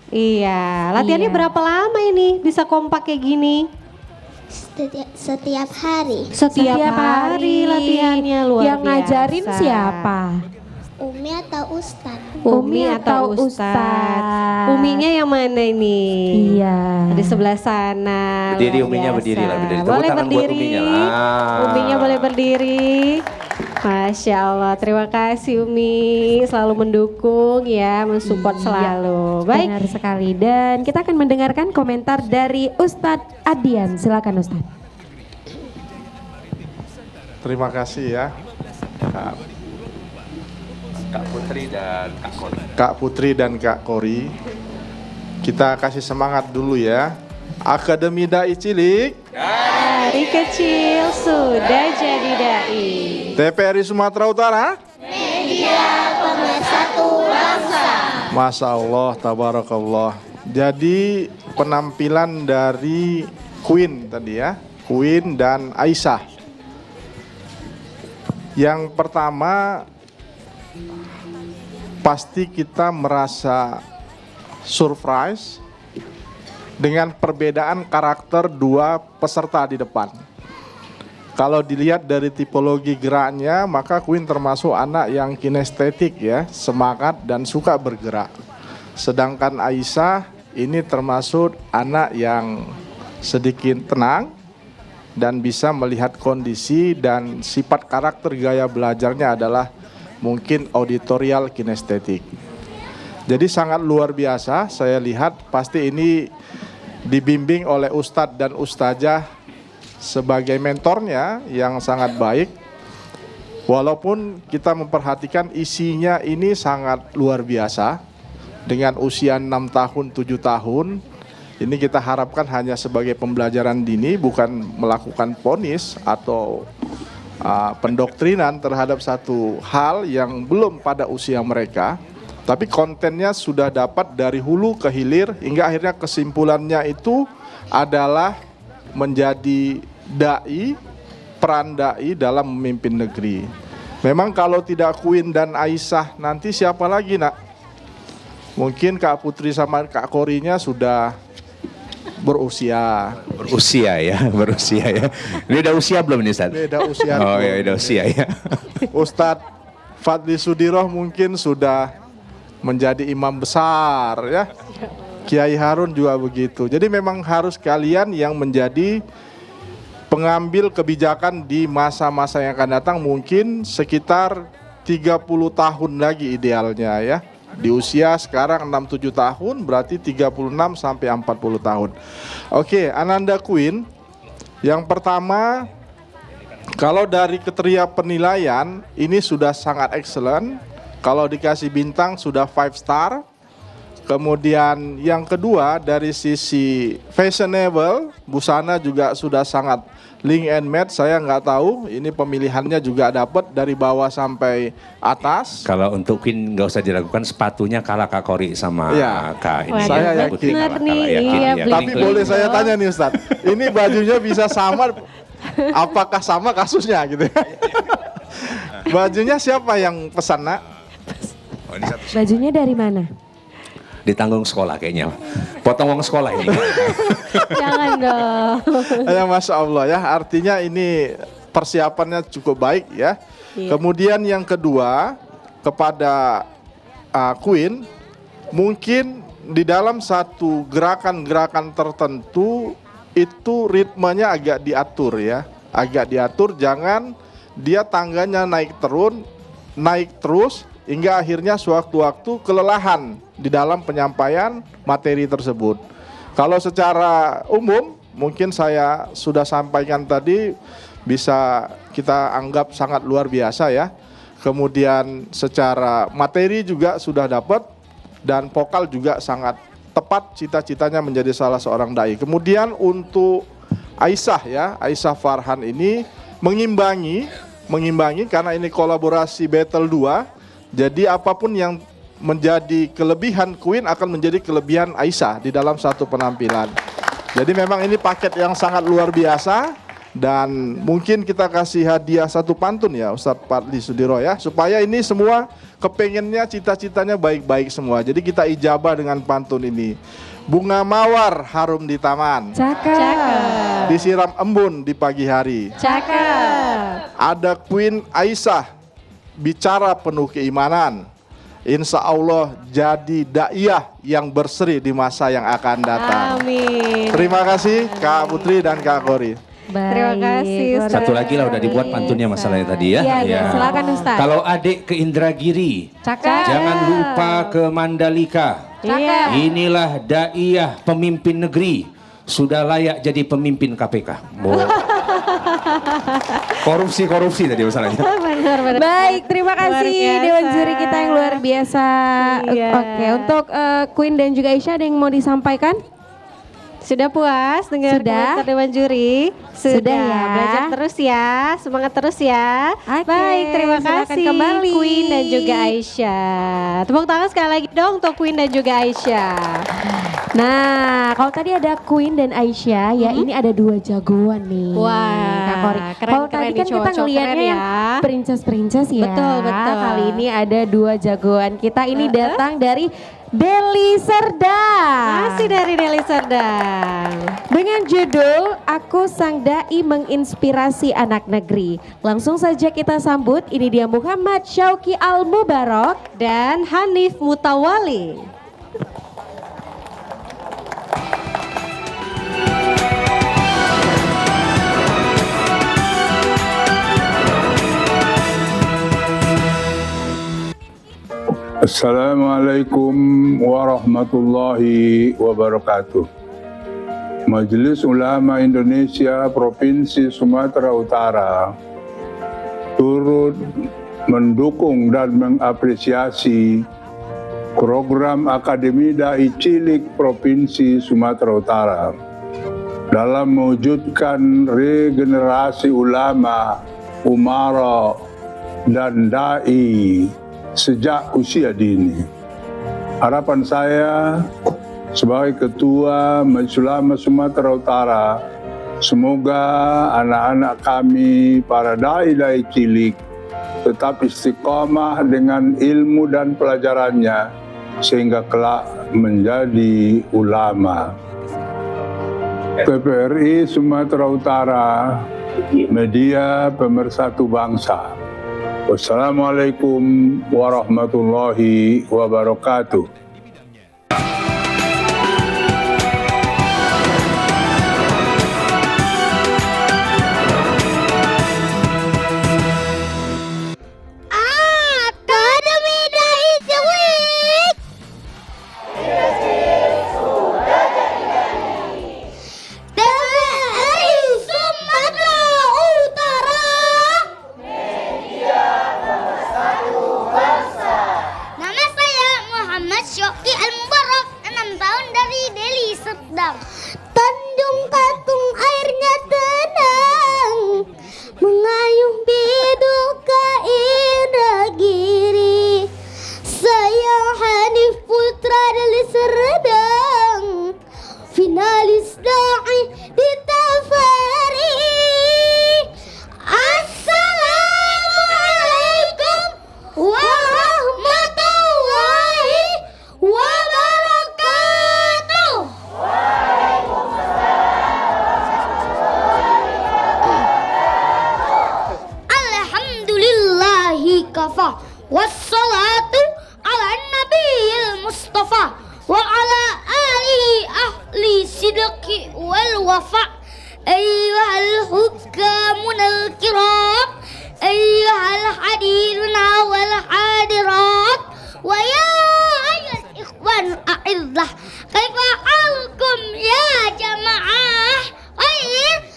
Iya, latihannya Iya. berapa lama ini bisa kompak kayak gini? Setiap hari. Setiap hari latihannya, luar Yang ngajarin biasa. siapa? Umi atau Ustad? Umi atau Ustadz? Uminya yang mana ini? Iya. Di sebelah sana. Berdiri, luar uminya biasa. berdiri lah, berdiri. Tepuk Boleh tangan buat berdiri. uminya lah. Uminya boleh berdiri. Masya Allah, terima kasih Umi, selalu mendukung ya, mensupport selalu. Baik, Benar sekali. Dan kita akan mendengarkan komentar dari Ustadz Adian. Silakan Ustadz. Terima kasih ya Kak Putri dan Kak Kori. Kak Putri dan Kak Kori. Kita kasih semangat dulu ya. Akademi Dai Cilik, dari kecil sudah jadi dai. TPRI Sumatera Utara. Pemersatu bangsa. Masya Allah, tabarakallah. Jadi penampilan dari Queen tadi ya, Queen dan Aisyah. Yang pertama, pasti kita merasa surprise dengan perbedaan karakter dua peserta di depan. Kalau dilihat dari tipologi geraknya, maka Queen termasuk anak yang kinestetik ya, semangat dan suka bergerak. Sedangkan Aisyah ini termasuk anak yang sedikit tenang dan bisa melihat kondisi, dan sifat karakter gaya belajarnya adalah mungkin auditorial kinestetik. Jadi sangat luar biasa, saya lihat pasti ini dibimbing oleh ustadz dan ustazah sebagai mentornya yang sangat baik. Walaupun kita memperhatikan isinya ini sangat luar biasa, dengan usia 6 tahun, 7 tahun, ini kita harapkan hanya sebagai pembelajaran dini, bukan melakukan vonis atau pendoktrinan terhadap satu hal yang belum pada usia mereka. Tapi kontennya sudah dapat dari hulu ke hilir, hingga akhirnya kesimpulannya itu adalah menjadi da'i, peran da'i dalam memimpin negeri. Memang kalau tidak Queen dan Aisyah, nanti siapa lagi nak? Mungkin Kak Putri sama Kak Korinya sudah berusia. Berusia ya. Ini udah usia belum nih Ustaz? Beda usia. Oh ya udah usia ya. Ustadz Fadli Sudiroh mungkin sudah menjadi imam besar ya. Kiai Harun juga begitu. Jadi memang harus kalian yang menjadi pengambil kebijakan di masa-masa yang akan datang, mungkin sekitar 30 tahun lagi idealnya ya. Di usia sekarang 6-7 tahun, berarti 36 sampai 40 tahun. Oke, Ananda Queen, yang pertama, kalau dari kriteria penilaian ini sudah sangat excellent. Kalau dikasih bintang sudah 5 star. Kemudian yang kedua dari sisi fashionable, busana juga sudah sangat link and match. Saya nggak tahu, ini pemilihannya juga dapat dari bawah sampai atas. Kalau untuk Queen nggak usah diragukan, sepatunya kalah Kak Kori sama Iya. Kak ini. Waduh, Saya Kak yakin. Putri bener kalah, nih, yakin, iya, ya. Tapi Kling-kling. boleh saya tanya nih Ustadz, ini bajunya bisa sama, apakah sama kasusnya gitu? Bajunya siapa yang pesan nak? Oh, ini satu. Bajunya dari mana? Ditanggung sekolah kayaknya. Potong uang sekolah ini. Jangan dong. Ya Masya Allah ya, artinya ini persiapannya cukup baik ya. Iya. Kemudian yang kedua, kepada Queen, mungkin di dalam satu gerakan-gerakan tertentu itu ritmenya agak diatur ya. Agak diatur, jangan dia tangganya naik turun, naik terus, hingga akhirnya sewaktu-waktu kelelahan di dalam penyampaian materi tersebut. Kalau secara umum, mungkin saya sudah sampaikan tadi, bisa kita anggap sangat luar biasa ya. Kemudian secara materi juga sudah dapat, dan vokal juga sangat tepat cita-citanya menjadi salah seorang dai. Kemudian untuk Aisyah ya, Aisyah Farhan ini mengimbangi karena ini kolaborasi battle 2. Jadi apapun yang menjadi kelebihan Queen akan menjadi kelebihan Aisyah di dalam satu penampilan. Jadi memang ini paket yang sangat luar biasa, dan mungkin kita kasih hadiah satu pantun ya Ustadz Fadli Sudiro ya, supaya ini semua kepengennya cita-citanya baik-baik semua. Jadi kita ijabah dengan pantun ini. Bunga mawar harum di taman, Cakep. disiram embun di pagi hari. Cakep. Ada Queen Aisyah bicara penuh keimanan. Insya Allah jadi daiyah yang berseri di masa yang akan datang. Amin. Terima kasih Kak Putri dan Kak Kori. Terima kasih, luar Ustaz. Satu lagi lah udah dibuat pantunnya masalahnya tadi ya. Iya, Ya. silakan Ustaz. Kalau adik ke Indragiri, Cakep. jangan lupa ke Mandalika. Iya. Inilah daiyah pemimpin negeri, sudah layak jadi pemimpin KPK. Korupsi tadi masalahnya. Benar-benar. Baik, terima Luar kasih biasa. Dewan Juri kita yang luar biasa. Iya. Oke, untuk Queen dan juga Aisyah ada yang mau disampaikan? Sudah puas dengan Sudah? komentar Dewan Juri? Sudah ya. Belajar terus ya, semangat terus ya. Oke, Baik, terima silakan kasih kembali. Queen dan juga Aisyah. Tepuk tangan sekali lagi dong untuk Queen dan juga Aisyah. Nah, kalau tadi ada Queen dan Aisyah, ya ini ada dua jagoan nih. Wah, Kak Kori. keren, Kalau keren tadi nih, kan kita cowok-cowok ngelihatnya keren yang ya. princess ya. Betul, betul. Kali ini ada dua jagoan kita. Ini datang dari Deli Serdang. Masih dari Deli Serdang. Dengan judul Aku Sang Dai Menginspirasi Anak Negeri. Langsung saja kita sambut, ini dia Muhammad Syauqi Al-Mubarak Dan Hanif Mutawali. Assalamualaikum warahmatullahi wabarakatuh. Majelis Ulama Indonesia Provinsi Sumatera Utara turut mendukung dan mengapresiasi program Akademi Dai Cilik Provinsi Sumatera Utara dalam mewujudkan regenerasi ulama, umara, dan dai sejak usia dini. Harapan saya sebagai Ketua Majelis Ulama Sumatera Utara, semoga anak-anak kami, para dai-dai cilik, tetap istiqomah dengan ilmu dan pelajarannya sehingga kelak menjadi ulama. PPRI Sumatera Utara, media pemersatu bangsa. Wassalamualaikum warahmatullahi wabarakatuh. Akademi Dai Cilik. TVRI Sumatera Utara. Nama saya Muhammad Syoki Al-Mubarak, 6 tahun dari Deli Serdang. Tanjung Katung airnya tenang, mengayuh biduk ke Indragiri. Saya Hanif Putra Deli Serdang, finalis dai di TVRI. Assalamualaikum warahmatullahi wabarakatuh. Alhamdulillahi kafa, wassalatu ala nabiyil mustafa wa ala alihi ahli sidqi wal wafa. Ayyuhal hukamun al-kiram, ayyuhal hadiruna wal hadirat, wa ya ayyuhal ikhwan a'illah, kaifa halukum ya jamaah?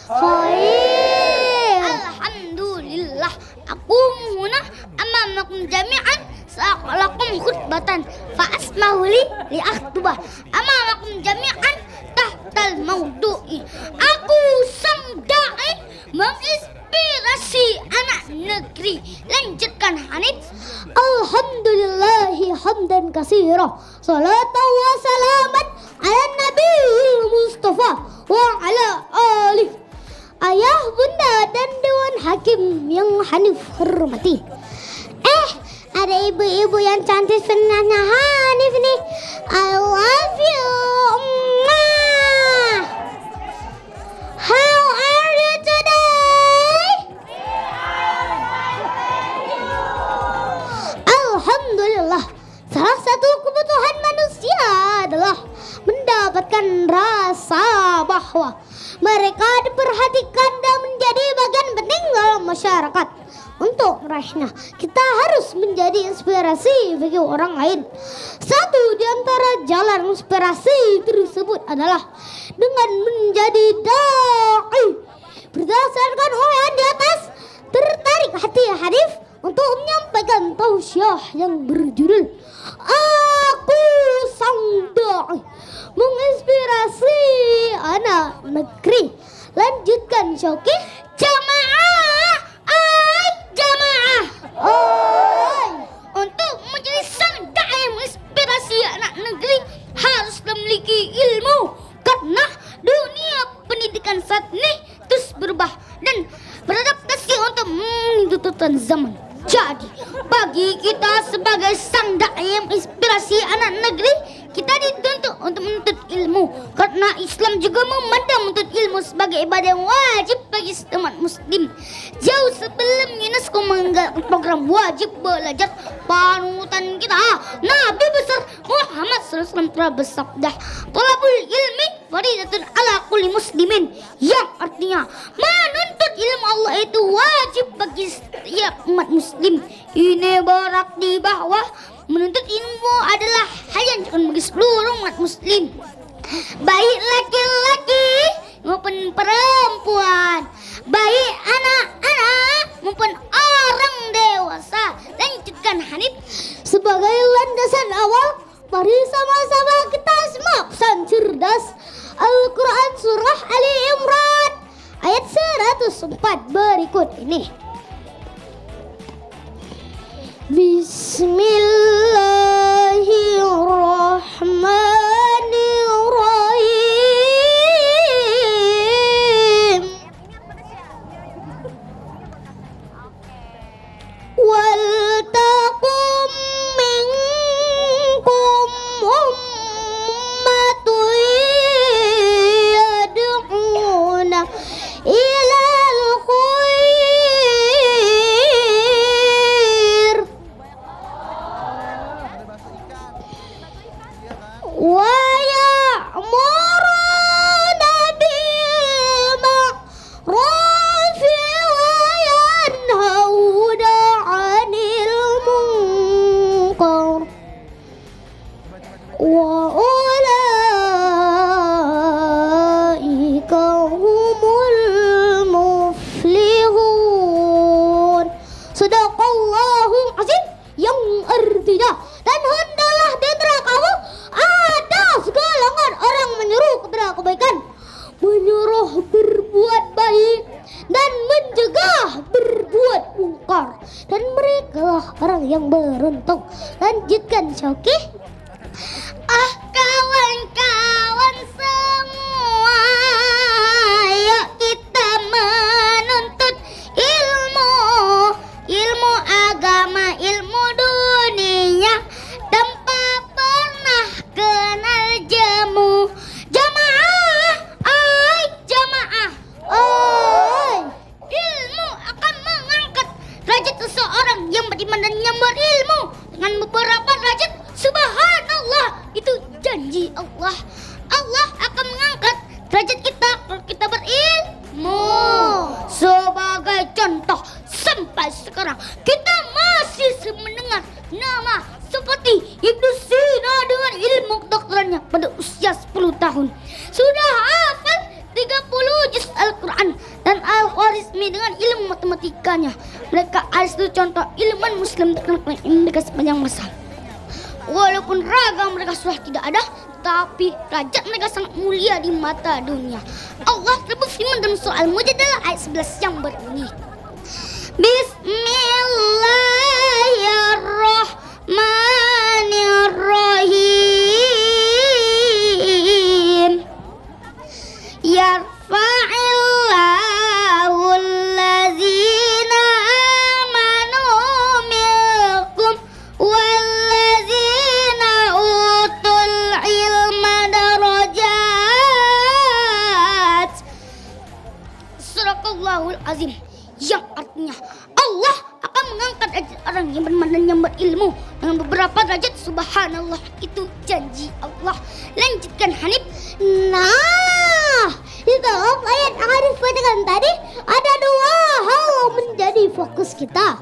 Khair. Alhamdulillah, aku huna amamakum jami'an sa'alakum khutbatan fa asmahu li akhtuba amamakum jami'an tahtal maudu'i. Aku sang dai menginspirasi anak negeri. Lanjutkan Hanif. Alhamdulillahi hamdan katsira, salatan wa salaman ala nabiyil mustafa wa ala alihi. Ayah, bunda, dan dewan hakim yang Hanif hormati. Ada ibu-ibu yang cantik senangnya Hanif nih. I love you, Emak. How are you today? Alhamdulillah, salah satu kebutuhan manusia adalah mendapatkan rasa bahwa mereka diperhatikan dan menjadi bagian penting dalam masyarakat. Untuk meraihnya, kita harus menjadi inspirasi bagi orang lain. Satu di antara jalan inspirasi tersebut adalah dengan menjadi dai. Berdasarkan uraian di atas, tertarik hati Hanif untuk menyampaikan tausiah yang berjudul Aku Sang Dai, menginspirasi anak negeri. Lanjutkan Syoki. Jamaah, jamaah. Untuk menjadi sang dai menginspirasi anak negeri harus memiliki ilmu, karena dunia pendidikan saat ini terus berubah dan beradaptasi untuk tuntutan zaman. Jadi, bagi kita sebagai sang dai menginspirasi anak negeri, kita dituntut untuk menuntut ilmu, karena Islam juga memandang menuntut ilmu sebagai ibadah yang wajib bagi setiap muslim. Jauh sebelum UNESCO menggalakkan program wajib belajar, panutan kita Nabi besar Muhammad SAW telah bersabda, "Thalabul ilmi faridatun ala kulli muslimin," yang artinya menuntut ilmu Allah itu wajib bagi setiap umat muslim. Ini berarti bahwa menuntut ilmu adalah hal yang dilakukan bagi seluruh umat muslim. baik laki-laki maupun perempuan, baik anak-anak maupun orang dewasa. Lanjutkan Hanif. Sebagai landasan awal, mari sama-sama kita semak pesan cerdas Al-Quran Surah Ali Imran ayat 104 berikut ini. Bismillahirrahmanirrahim. Wal taqum minkum ummatun yad'una ilal khair wa ya'muruna bil ma'ruf wa yanhauna 'anil munkar wa ulaika humul muflihun. Sadaqallahul azim, yang artinya, dan hendaklah di antara kamu ada segalangan orang menyuruh kepada kebaikan, menyuruh berbuat baik, dan mencegah berbuat mungkar, dan merekalah orang yang beruntung. Lanjutkan Syauki. Ah kawan-kawan semua, yuk kita menuntut ilmu, ilmu agama, ilmu dunia, tanpa pernah kenal jemu. Jamaah, ay jamaah, ay. Ilmu akan mengangkat derajat seseorang yang beriman dan yang berilmu dengan beberapa derajat. Subhanallah, itu janji Allah. Allah akan mengangkat derajat kita kalau kita berilmu. Sebagai contoh, sampai sekarang kita masih mendengar nama seperti Ibnu Sina dengan ilmu kedokterannya pada usia 10 tahun. Sudah hafal 30 juz Al-Quran, dan Al-Khwarizmi dengan ilmu matematikanya. Mereka itu contoh ilmuwan muslim terkenal mereka sepanjang masa. Walaupun ragam mereka sudah tidak ada, tapi derajat mereka sangat mulia di mata dunia. Allah berfirman dalam surah Al-Mujadalah ayat 11 yang berbunyi, Bismillahirrahmanirrahim. Yarfa'illahu allazina amanu minkum wallazina utul ilma darajat. Sadaqallahul azim, yang artinya Allah akan mengangkat derajat orang yang beriman dan yang berilmu dengan beberapa derajat. Subhanallah, itu janji Allah. Lanjutkan Hanif. Nah, di dalam ayat yang Hanif bacakan tadi ada dua hal menjadi fokus kita.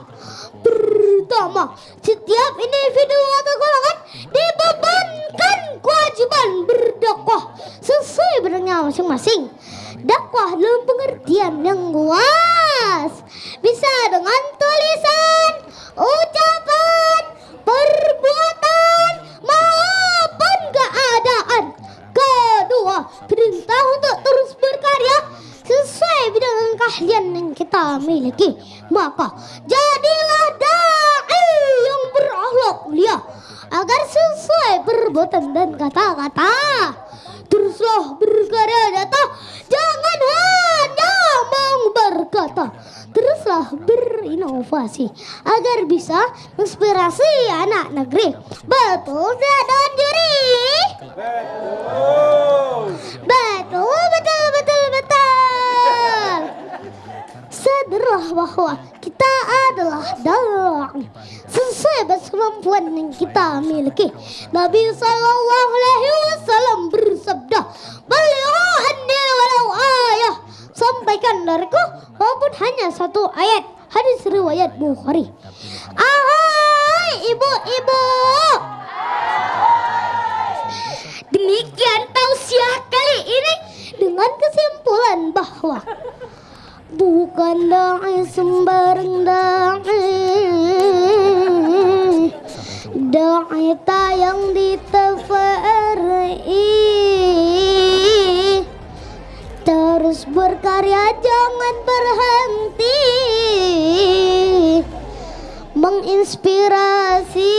Pertama, setiap individu atau golongan dibebankan kewajiban berdakwah sesuai bidangnya masing-masing. Dakwah dalam pengertian yang luas, bisa dengan tulisan, ucapan, perbuatan, maupun keadaan. Kedua, perintah untuk terus berkarya sesuai bidang keahlian yang kita miliki. Maka jadilah dai yang berakhlak mulia agar sesuai perbuatan dan kata-kata. Teruslah berkarya nyata, jangan hanya mau berkata. Teruslah berinovasi agar bisa inspirasi anak negeri. Betul tidak Don Juri? Betul. Sadarlah bahwa kita adalah dai sesuai kemampuan yang kita miliki. Nabi Sallallahu Alaihi Wasallam bersabda, "Balighu anni walau ayah." Sampaikan dariku walaupun hanya satu ayat. Hadis riwayat Bukhari. Ahai ibu-ibu, demikian tausiah bukan dai sembarang dai tayang di TVRI. Terus berkarya jangan berhenti, menginspirasi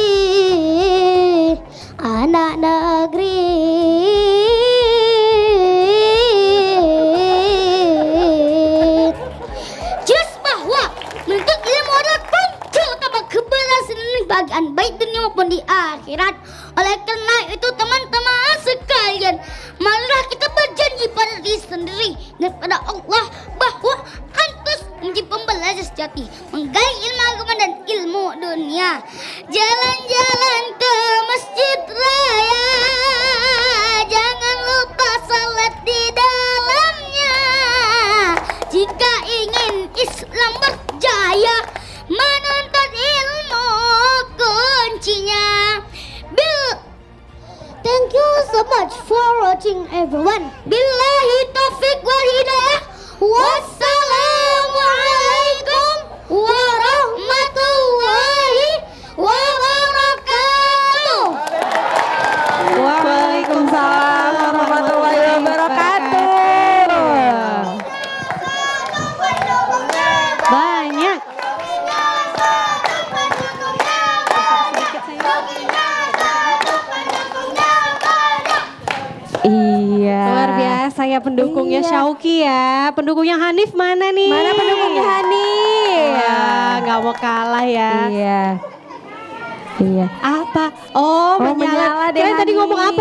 anak negeri. Jelas bahwa menuntut ilmu adalah kunci utama keberhasilan bagian baik dunia maupun di akhirat. Oleh karena itu teman-teman sekalian, marilah kita berjanji pada diri sendiri dan pada Allah bahwa antus menjadi pembelajar sejati, menggali ilmu agama dan ilmu dunia. Jalan-jalan ke masjid raya, jangan lupa salat di dalamnya. Jika ingin Islam berjaya, menuntut ilmu kuncinya. Thank you so much for watching everyone. Billahi taufiq wal hidayah. Wassalamualaikum warahmatullahi wabarakatuh. Waalaikumsalam warahmatullahi wabarakatuh. Banyak. Iya. Luar biasa ya pendukungnya Iya. Syauqi ya. Pendukungnya Hanif mana nih? Mana pendukungnya Hanif? Wah, nggak mau kalah ya. Iya. Iya. Apa? Oh, menyala deh Kirain tadi Hanif. ngomong apa?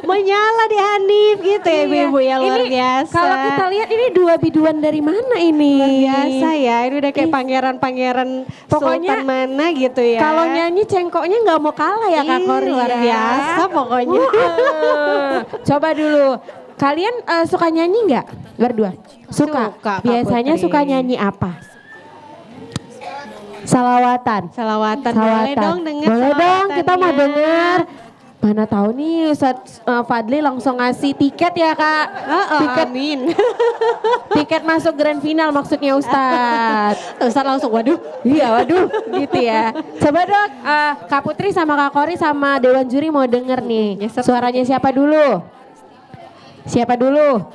Menyala di Hanif gitu ya ibu-ibu ya, luar Ini biasa. Kalau kita lihat ini dua biduan dari mana ini? Luar biasa ya, ini udah kayak pangeran-pangeran Pokoknya sultan mana gitu ya. Kalau nyanyi cengkoknya nggak mau kalah ya Kak Ih, Kori. luar ya. biasa pokoknya. Coba dulu. Kalian suka nyanyi nggak berdua? Suka, Kak Biasanya Putri. suka nyanyi apa? Salawatan. Salawatan. Boleh dong denger Boleh dong, kita mau salawatannya. denger. Mana tahu nih Ustadz Fadli langsung ngasih tiket ya Kak. Tiket Amin. tiket masuk grand final maksudnya Ustadz. Ustaz langsung waduh. Iya waduh gitu ya. Coba dong Kak Putri sama Kak Kori sama Dewan Juri mau denger nih. Suaranya siapa dulu? Siapa dulu?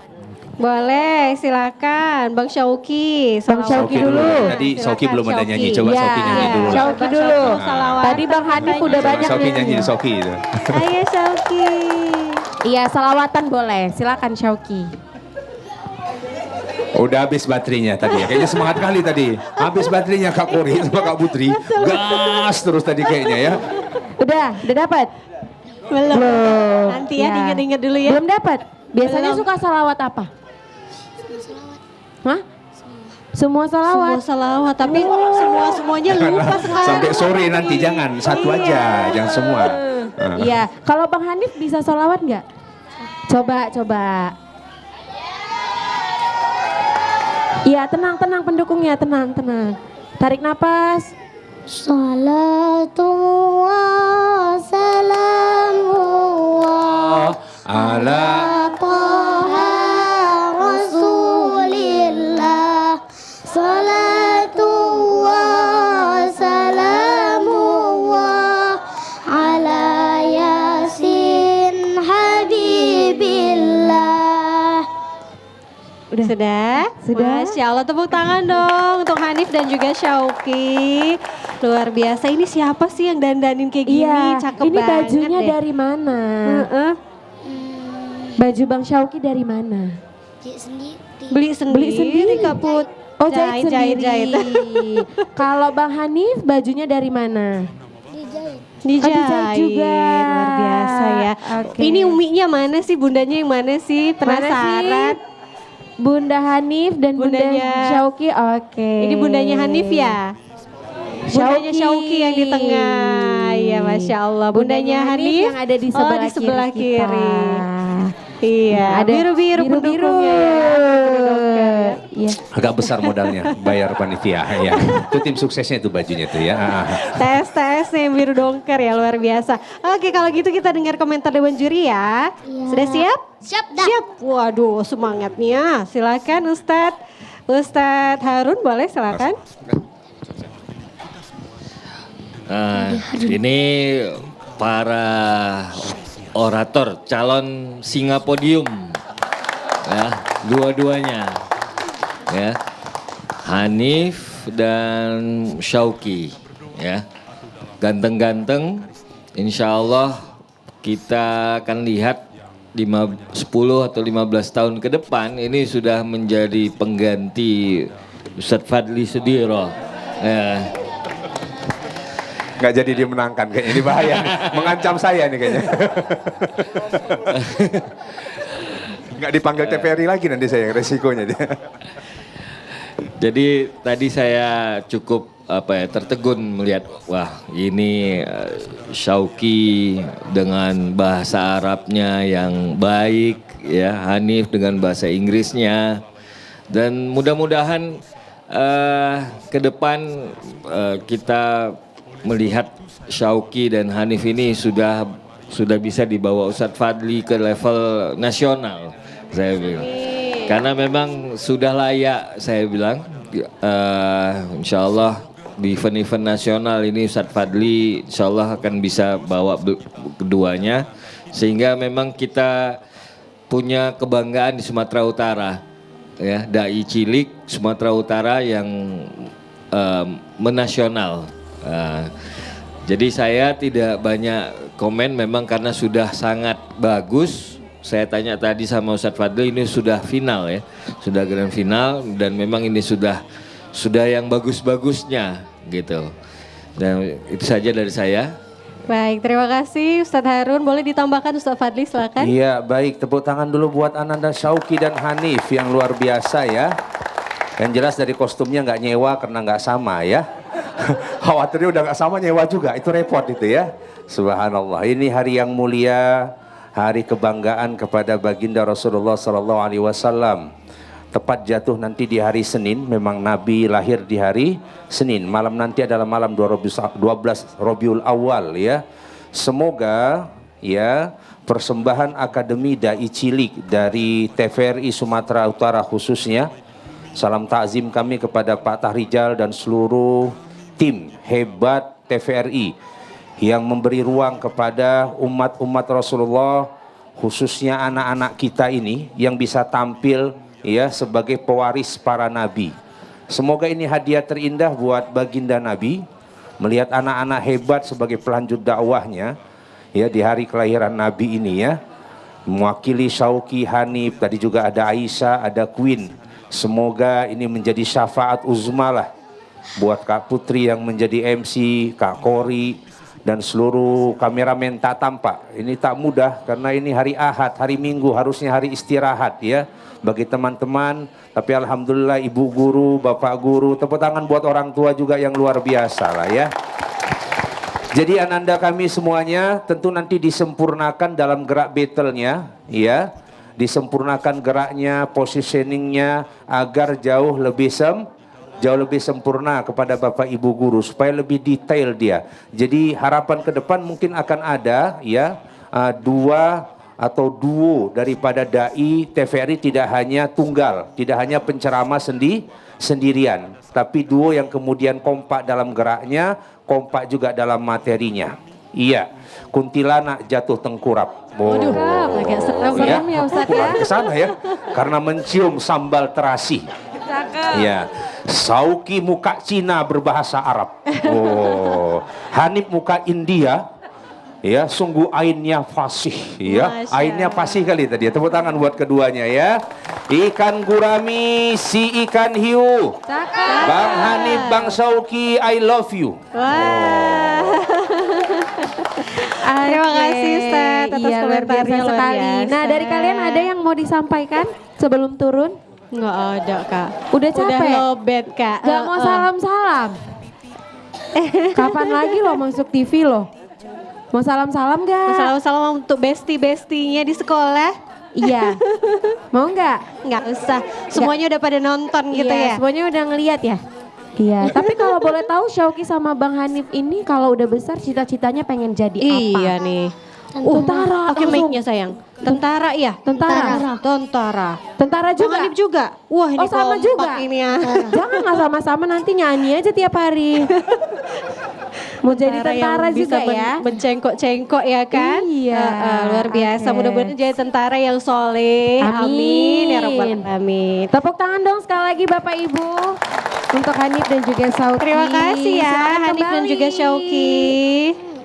Boleh, silakan Bang Syauqi. Bang Syauqi dulu. Tadi Syauqi belum ada Syauqi. nyanyi, coba Iya, Syauqi nyanyi dulu. Syauqi Bang dulu. Syauqi salawat. Tadi Bang Hanif udah banyak Syauqi nyanyi, nyanyi. Syauqi itu. Ayo Syauqi. Iya salawatan boleh, silakan Syauqi. Udah habis baterainya tadi ya. Kayaknya semangat kali tadi. Habis baterainya Kak Kori sama Kak Putri. Gas terus tadi kayaknya ya. Udah dapat? Belum. Belum. Nanti ya diinget-inget dulu ya. Belum dapat. Biasanya Belum. suka salawat apa? Hah? Semua Semua salawat. salawat, tapi semuanya lupa sekarang. Sampai sore nanti jangan satu aja, jangan semua. Iya, kalau Bang Hanif bisa salawat nggak? Coba. Iya, tenang pendukungnya, tenang. Tarik napas. Salatu wa salamu Ala Taha Rasulillah. Salatu wa salamu ala Yasin Habibillah. Sudah? Sudah. Masya Allah, tepuk tangan dong untuk Hanif dan juga Syauqi. Luar biasa, ini siapa sih yang dandanin kayak gini? Iya, Cakep ini banget bajunya deh. dari mana? Heeh. Baju Bang Syauqi dari mana? Beli sendiri Kak Put. Oh jahit sendiri. Jahit. Kalau Bang Hanif bajunya dari mana? Dijahit juga. Luar biasa ya. Oke. Ini uminya mana sih? Bundanya yang mana sih? Mana Penasaran. sih? Bunda Hanif dan Bunda Bundanya- Syauqi. Oke. Ini bundanya Hanif ya? Bundanya Syauqi yang di tengah. Ya Masya Allah. Bundanya Hanif yang ada di sebelah, di sebelah kiri. kita. Iya. Ada Biru-biru pendukungnya ya. Iya. agak besar modalnya bayar panitia ya. Itu tim suksesnya itu bajunya tuh ya. TS nih biru dongker ya, luar biasa. Oke, kalau gitu kita dengar komentar Dewan Juri ya. Iya. Sudah siap? Siap dah. Siap. Waduh, semangatnya. Silakan Ustadz. Ustadz Harun boleh silakan. Ini para orator calon singa podium, ya, dua-duanya, ya, Hanif dan Syauqi, ya, ganteng-ganteng. Insya Allah kita akan lihat 10 atau 15 tahun ke depan ini sudah menjadi pengganti Ustadz Fadli Sudiro. Ya. Nggak jadi dimenangkan kayaknya, ini bahaya nih. Mengancam saya nih kayaknya. Nggak dipanggil TVRI lagi nanti saya, resikonya dia. Jadi tadi saya cukup tertegun melihat, wah ini Syauqi dengan bahasa Arabnya yang baik, ya, Hanif dengan bahasa Inggrisnya, dan mudah-mudahan ke depan kita melihat Syauqi dan Hanif ini sudah bisa dibawa Ustadz Fadli ke level nasional, saya bilang. Karena memang sudah layak, saya bilang. Insya Allah di event-event nasional ini Ustadz Fadli insya Allah akan bisa bawa keduanya. Sehingga memang kita punya kebanggaan di Sumatera Utara. Ya, dai cilik Sumatera Utara yang menasional. Jadi saya tidak banyak komen memang karena sudah sangat bagus. Saya tanya tadi sama Ustadz Fadli, ini sudah final ya, sudah grand final, dan memang ini sudah yang bagus-bagusnya gitu. Dan itu saja dari saya. Baik, terima kasih Ustadz Harun. Boleh ditambahkan Ustadz Fadli, silakan. Iya, baik, tepuk tangan dulu buat Ananda Syauqi dan Hanif yang luar biasa ya. Yang jelas dari kostumnya nggak nyewa karena nggak sama ya. Khawatirnya udah nggak sama, nyewa juga, itu repot itu ya. Subhanallah, ini hari yang mulia, hari kebanggaan kepada baginda Rasulullah Sallallahu Alaihi Wasallam. Tepat jatuh nanti di hari Senin, memang Nabi lahir di hari Senin. Malam nanti adalah malam 12 Rabiul Awal ya. Semoga ya persembahan Akademi Dai Cilik dari TVRI Sumatera Utara khususnya, salam takzim kami kepada Pak Tahrijal dan seluruh tim hebat TVRI yang memberi ruang kepada umat-umat Rasulullah, khususnya anak-anak kita ini yang bisa tampil ya sebagai pewaris para nabi. Semoga ini hadiah terindah buat baginda Nabi, melihat anak-anak hebat sebagai pelanjut dakwahnya ya di hari kelahiran Nabi ini ya. Mewakili Syauqi, Hanif, tadi juga ada Aisyah, ada Queen. Semoga ini menjadi syafaat uzma lah buat Kak Putri yang menjadi MC, Kak Kori, dan seluruh kameramen tak tampak. Ini tak mudah karena ini hari Ahad, hari Minggu, harusnya hari istirahat ya bagi teman-teman. Tapi alhamdulillah ibu guru, bapak guru, tepuk tangan buat orang tua juga yang luar biasa lah ya. Jadi ananda kami semuanya tentu nanti disempurnakan dalam gerak battle-nya ya. Disempurnakan geraknya, positioningnya agar jauh lebih sempurna kepada Bapak Ibu guru supaya lebih detail dia. Jadi harapan ke depan mungkin akan ada ya dua atau duo daripada dai TVRI, tidak hanya tunggal, tidak hanya penceramah sendirian, tapi duo yang kemudian kompak dalam geraknya, kompak juga dalam materinya. Iya, kuntilanak jatuh tengkurap. Waduh, agak serem ya Ustadz ya. Ke sana ya, karena mencium sambal terasi. Ya, Syauqi muka Cina berbahasa Arab. Oh, Hanif muka India. Ya, sungguh ainnya fasih ya. Ainnya fasih kali tadi. Tepuk tangan buat keduanya ya. Ikan gurami, si ikan hiu. Bang Hanif, Bang Syauqi, I love you. Wah. Terima kasih Ustaz atas Iya, luar biasa komentarnya, luar sekali. biasa. Nah, dari kalian ada yang mau disampaikan sebelum turun? Nggak ada Kak. Udah capek? Udah lobet Kak. Gak mau salam-salam? Kapan lagi lo masuk TV lo? Mau salam-salam gak? Salam-salam untuk besti-bestinya di sekolah. Iya. Mau nggak? Nggak usah. Semuanya udah pada nonton gitu Iya, ya. semuanya udah ngeliat ya? Iya, tapi kalau boleh tahu Syauqi sama Bang Hanif ini kalau udah besar cita-citanya pengen jadi apa? Iya nih. Tentara. Oke, langsung. mic-nya sayang. Tentara ya? Tentara. Tentara. Tentara Bang juga. Hanif juga? Wah ini Oh, sama kompak juga. ini ya. Jangan nggak sama-sama, nanti nyanyi aja tiap hari. Mau jadi tentara yang juga bisa ya. mencengkok-cengkok ya kan? Iya, Luar biasa. oke. Mudah-mudahan jadi tentara yang soleh. Amin. Ya Rabbal Alamin. Tepuk tangan dong sekali lagi Bapak Ibu untuk Hanif dan juga Syauki. Terima kasih ya Silakan Hanif dan kembali. juga Syauki.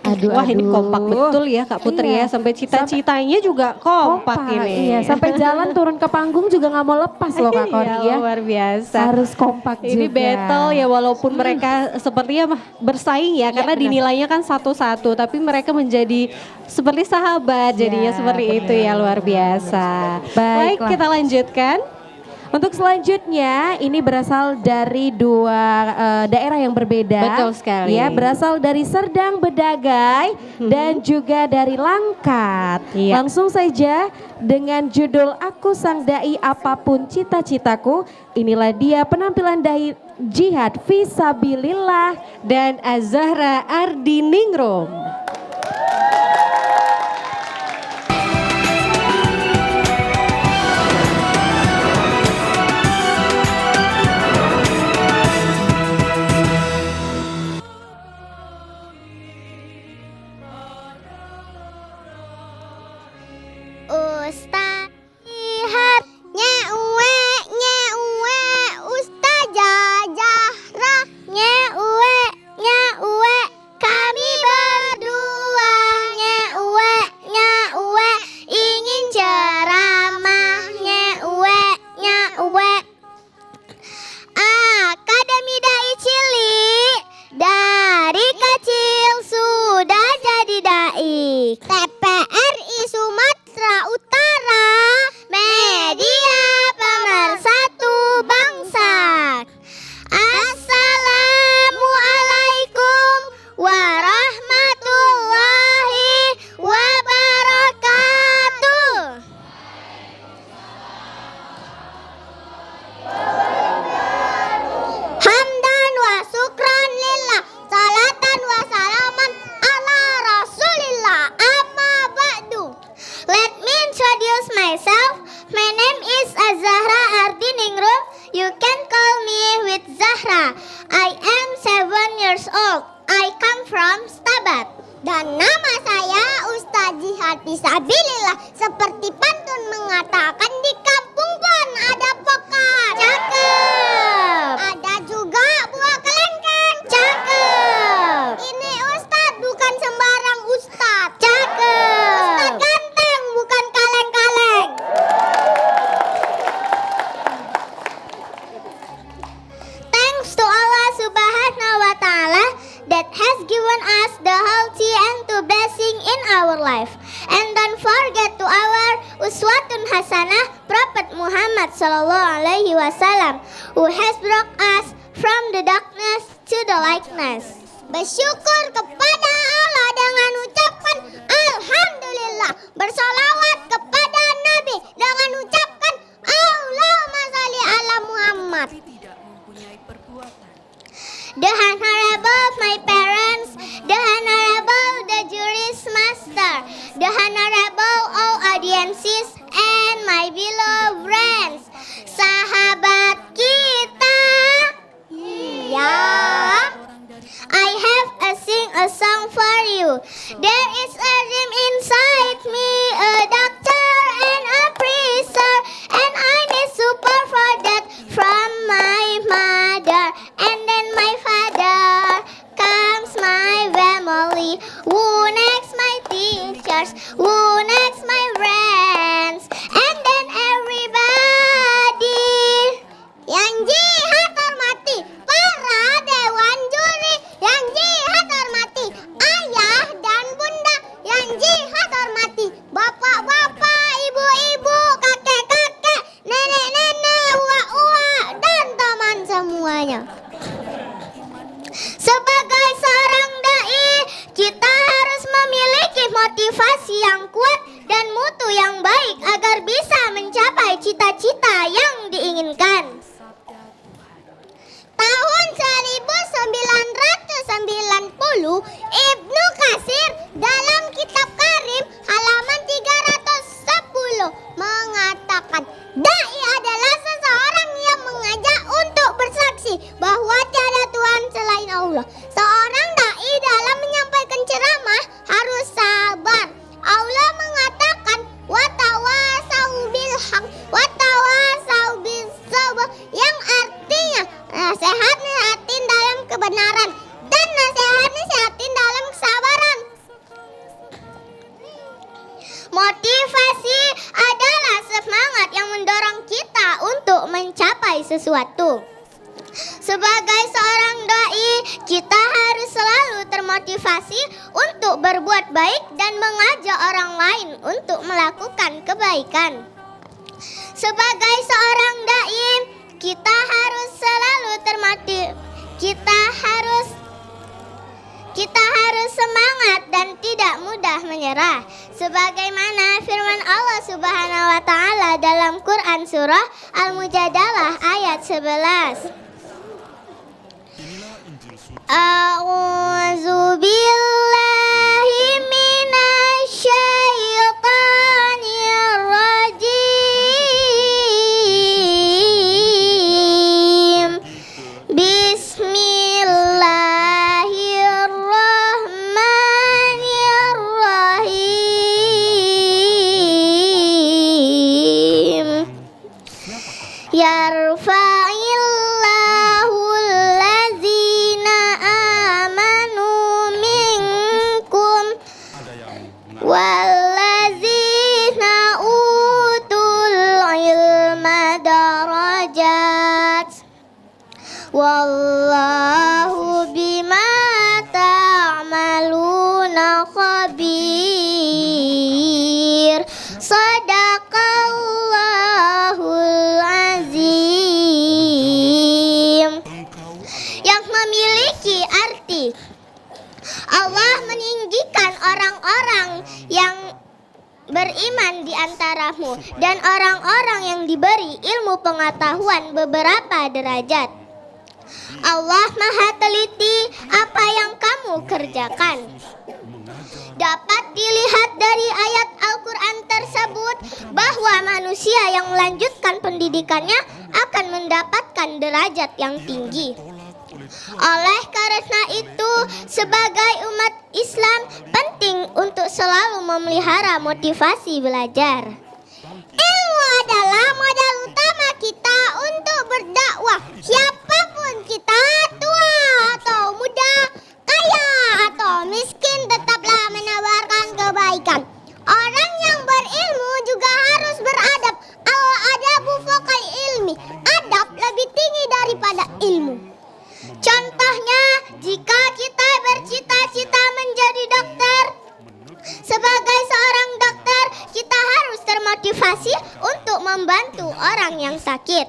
Aduh, Wah ini aduh. kompak betul ya Kak Putri Iya. ya. Sampai cita-citanya juga kompak ini. Iya, sampai jalan turun ke panggung juga nggak mau lepas loh Kak Kori Iya, ya. luar biasa. Harus kompak Ini juga. battle ya walaupun mereka sepertinya bersaing ya karena benar. dinilainya kan satu-satu tapi mereka menjadi seperti sahabat jadinya Ya, seperti itu ya luar biasa. Baik Baiklah. kita lanjutkan. Untuk selanjutnya ini berasal dari dua daerah yang berbeda. Betul sekali. Ya, berasal dari Serdang Bedagai dan juga dari Langkat. Iya. Langsung saja dengan judul Aku Sang Dai Apapun Cita-Citaku. Inilah dia penampilan dai jihad fisabilillah Dan Azahra Ardiningrum. Ustaz lihat nyewe Ustazah Zahra nyewe kami berdua nyewe ingin ceramah nyewe Akademi Dai Cilik dari kecil sudah jadi dai TPRI Sumatera Utara media pemersatu bangsa. Assalamualaikum warahmatullahi wabarakatuh. Hamdan wa syukran lillah, salatan wa salaman ala rasulillah, amma ba'du. Let me introduce myself. My name is Azahra Ardiningrum. You can call me with Zahra. I am 7 years old. I come from Stabat. Dan nama saya Ustaz Jihad Fisabilillah. Seperti pantun mengatakan di kampung pun ada pokat. Cakep. Ada juga buah kelengkeng. Cakep. Ini Ustaz bukan sembarang Ustaz. Cakep. Ustaz ganteng bukan kaleng-kaleng. Thanks to Allah Subhanahu wa Ta'ala that has given us the healthy and the blessing in our life. And don't forget to our Uswatun Hasanah Prophet Muhammad Sallallahu Alaihi Wasallam who has brought us from the darkness to the lightness. Bersyukur kepada Allah dengan ucapan Alhamdulillah. Bersolawat kepada Nabi dengan ucapan Allahumma salli ala Muhammad. The Honorable my parents, the Honorable the Juris Master, the Honorable all audiences and my beloved friends. Sahabat kita. Iya. I have sing a song for you. There is a dream inside me, a doctor and a preacher, and I need support for that from my mother, and then my father comes my family. Who next my teachers? Who next my friends? And then everybody. Yang jihad hormati para dewan juri, yang jihad hormati ayah dan bunda, yang jihad hormati bapak-bapak, ibu-ibu, kakek-kakek, nenek-nenek, uak-uak, dan teman semuanya. Sebagai seorang dai, kita harus memiliki motivasi yang kuat dan mutu yang baik agar bisa mencapai cita-cita yang diinginkan. Tahun 1990, Ibnu Katsir dalam kitab Karim sesuatu. Sebagai seorang dai, kita harus selalu termotivasi untuk berbuat baik dan mengajak orang lain untuk melakukan kebaikan. Sebagai seorang dai, kita harus selalu kita harus semangat dan tidak mudah menyerah. Sebagaimana firman Allah Subhanahu wa taala dalam Quran surah Al-Mujadalah ayat 11. A'udzu billahi minasyaitonir rajim. Bismillahirrahmanirrahim. Yarfa'illahu allazina amanu minkum wallazina utul ilma darajat. Wallahu bima ta'maluna khabir. Sadaqallahul azim. Yang memiliki arti Allah meninggikan orang-orang yang beriman di antaramu dan orang-orang yang diberi ilmu pengetahuan beberapa derajat. Allah Maha teliti apa yang kamu kerjakan. Dapat dilihat dari ayat Al-Quran tersebut bahwa manusia yang melanjutkan pendidikannya akan mendapatkan derajat yang tinggi. Oleh karena itu, sebagai umat Islam penting untuk selalu memelihara motivasi belajar. Ilmu adalah modal utama kita untuk berdakwah. Siapapun kita, tua atau muda, kaya atau miskin, tetaplah menawarkan kebaikan. Orang yang berilmu juga harus beradab. Al-adabu fawqal ilmi. Adab lebih tinggi daripada ilmu. Contohnya, jika kita bercita-cita menjadi dokter, sebagai seorang dokter, kita harus termotivasi untuk membantu orang yang sakit.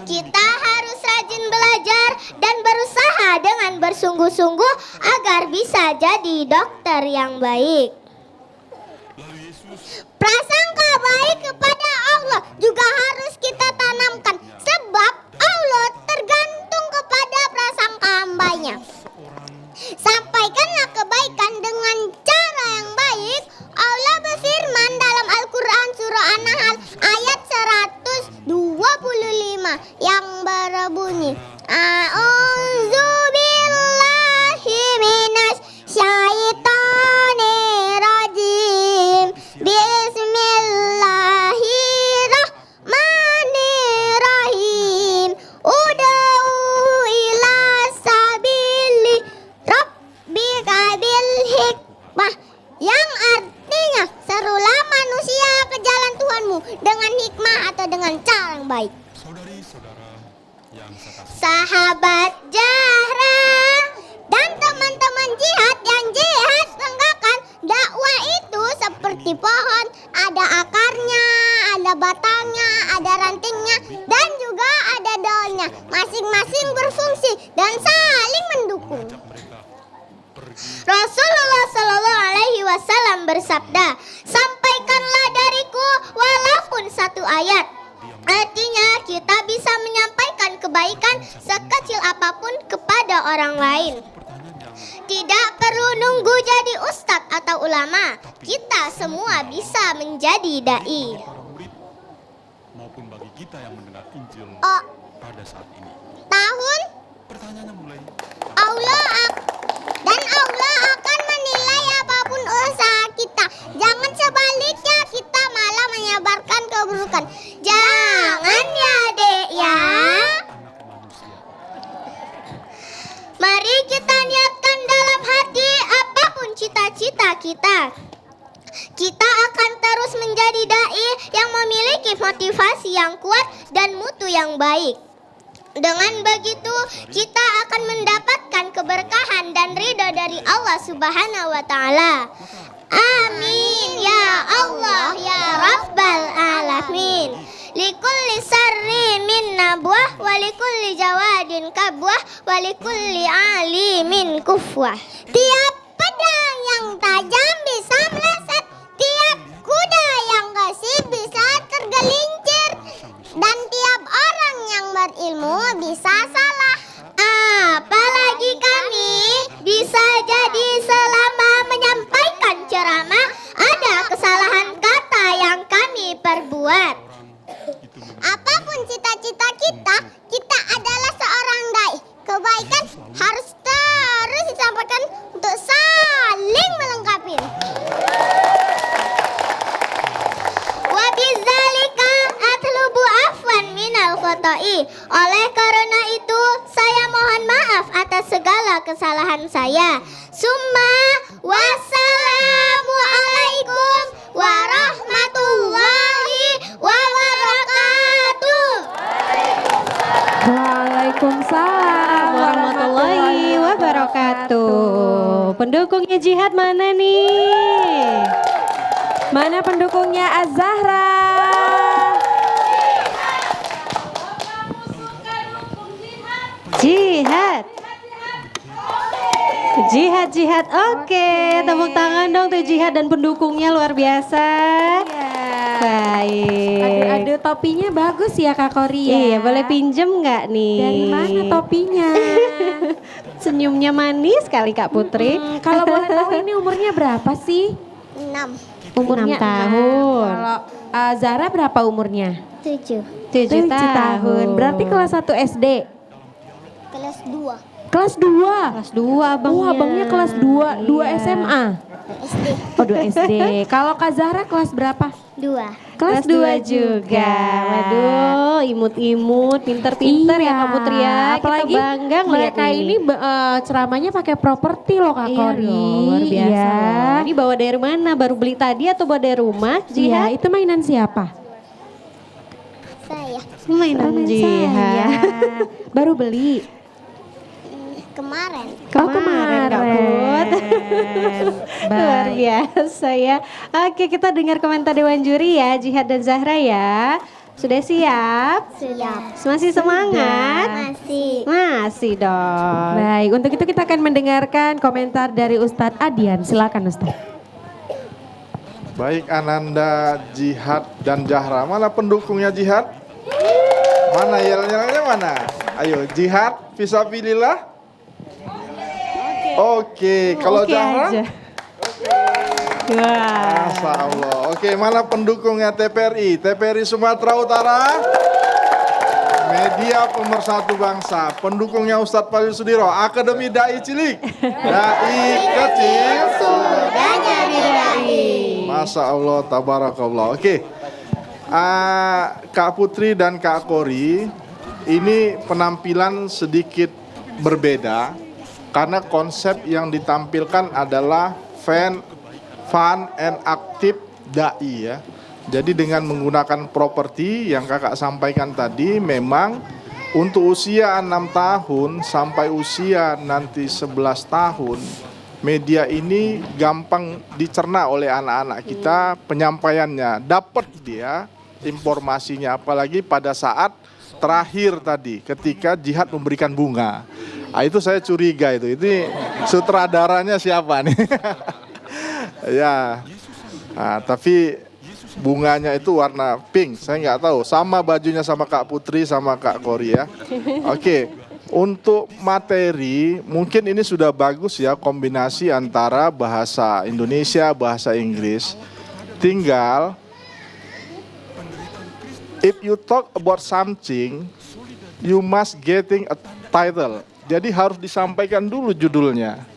Kita harus rajin belajar dan berusaha dengan bersungguh-sungguh agar bisa jadi dokter yang baik. Prasangka baik kepada Allah juga harus kita tanamkan, sebab Allah tergantung kepada prasangka hambanya. Sampaikanlah kebaikan dengan cara yang baik. Allah berfirman dalam Al-Quran surah An-Nahl ayat 125 yang berbunyi, A'udzu billahi minas syaitonir rajim. Bismillahirrahmanirrahim. Ud'u ila sabili rabbika bil hikmah, yang artinya serulah manusia ke jalan Tuhanmu dengan hikmah atau dengan cara yang baik. Sahabat Zahra dan teman-teman jihad yang jihad tegakkan, dakwah itu seperti pohon, ada akarnya, ada batangnya, ada rantingnya, dan juga ada daunnya. Masing-masing berfungsi dan saling mendukung. Rasulullah Shallallahu Alaihi Wasallam bersabda, sampaikanlah dariku walaupun satu ayat. Artinya kita bisa menyampaikan kebaikan sekecil apapun kepada orang lain. Tidak perlu nunggu jadi ustadz atau ulama, kita semua bisa menjadi dai. Maupun bagi kita yang mendengar Injil pada saat ini. Tahun? Pertanyaannya mulai. Allah akan menilai apapun usaha kita. Jangan sebaliknya kita malah menyebarkan keburukan. Jangan ya dek ya. Mari kita niatkan dalam hati apapun cita-cita kita. kita akan terus menjadi dai yang memiliki motivasi yang kuat dan mutu yang baik. Dengan begitu, kita akan mendapatkan keberkahan dan ridho dari Allah Subhanahu wa Ta'ala. Amin ya Allah ya Rabbal Alamin. Likulli sarri min nabwah, walikulli jawadin kabwah, walikulli alimin kufwah. Tiap pedang yang tajam bisa meleset, tiap kuda yang gesit bisa tergelincir, dan tiap orang yang berilmu bisa salah. Apalagi kami bisa jadi selama menyampaikan ceramah ada kesalahan kata yang kami perbuat. Apapun cita-cita kita, kita adalah seorang dai. Kebaikan harus terus disampaikan untuk saling melengkapi. Wabizalika atlubu afwan minal khoto'i. Oleh karena itu, saya mohon maaf atas segala kesalahan saya. Summa wassalamu alaikum warahmatullahi wabarakatuh. Waalaikumsalam Warahmatullahi wabarakatuh. Pendukungnya jihad mana nih? Mana pendukungnya Az-Zahra? Jihad. Jihad. Oke, tepuk tangan dong tuh jihad dan pendukungnya luar biasa. Baik. Aduh, topinya bagus ya Kak Kori ya. Iya, boleh pinjem nggak nih? Dari mana topinya? Senyumnya manis sekali Kak Putri. Kalau boleh tahu ini umurnya berapa sih? 6, Umurnya 6 tahun. Kalau Zara berapa umurnya? 7, 7 7 tahun. Berarti kelas 1 SD. kelas 2, Kelas 2. Kelas 2 abangnya. Oh, abangnya kelas 2, 2 Iya. SMA. SD Oh, 2 SD. Kalau Kak Zahra kelas berapa? 2. Kelas 2 juga. Waduh, imut-imut, pinter-pinter ya Kak Putri ya. Apalagi kita bangga ngeliat mereka ini ceramahnya pakai properti loh Kak Iya Kori. dong, luar biasa Iya. loh. Ini bawa dari mana? Baru beli tadi atau bawa dari rumah? Iya, Jihad? itu mainan siapa? Saya Mainan Mainan jihad. saya. Baru beli. kemarin Oh, kemarin Kak Put. Luar biasa ya. Oke, kita dengar komentar Dewan Juri ya, Jihad dan Zahra ya. Sudah siap? siap. Masih semangat? Masih dong. Baik, untuk itu kita akan mendengarkan komentar dari Ustadz Adian. Silakan Ustadz. Baik Ananda, Jihad, dan Zahra. Mana pendukungnya Jihad? Mana yel-yelnya mana? Ayo, Jihad, fisabilillah. Oke, kalau Oke Zahra? aja. Wah. Masya Allah. Oke, mana pendukungnya TPRI? TPRI Sumatera Utara. Media Pemersatu Bangsa. Pendukungnya Ustadz Fadil Sudiro. Akademi Dai Cilik. Dai kecil. Sudah jadi dai. Masya Allah, tabarakallah. Oke, Kak Putri dan Kak Kori, ini penampilan sedikit berbeda karena konsep yang ditampilkan adalah fun and active dai ya. Jadi dengan menggunakan properti yang kakak sampaikan tadi, memang untuk usia 6 tahun sampai usia nanti 11 tahun, media ini gampang dicerna oleh anak-anak kita, penyampaiannya dapat dia informasinya, apalagi pada saat terakhir tadi ketika Jihad memberikan bunga. Itu saya curiga itu. Ini sutradaranya siapa nih? Ya. Tapi bunganya itu warna pink, saya nggak tahu. Sama bajunya sama Kak Putri sama Kak Kori ya. Oke. Untuk materi, mungkin ini sudah bagus ya kombinasi antara bahasa Indonesia, bahasa Inggris. Tinggal, if you talk about something, you must getting a title. Jadi harus disampaikan dulu judulnya.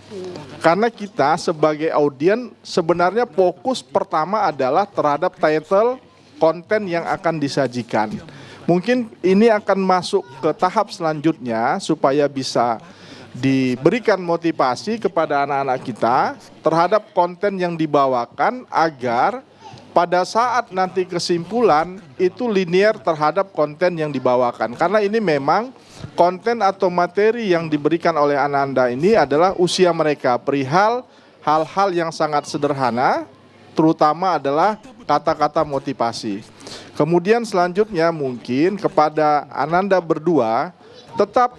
Karena kita sebagai audien sebenarnya fokus pertama adalah terhadap title konten yang akan disajikan. Mungkin ini akan masuk ke tahap selanjutnya supaya bisa diberikan motivasi kepada anak-anak kita terhadap konten yang dibawakan agar pada saat nanti kesimpulan itu linear terhadap konten yang dibawakan. Karena ini memang konten atau materi yang diberikan oleh anak-anak ini adalah usia mereka perihal hal-hal yang sangat sederhana, terutama adalah kata-kata motivasi. Kemudian selanjutnya mungkin kepada Ananda berdua tetap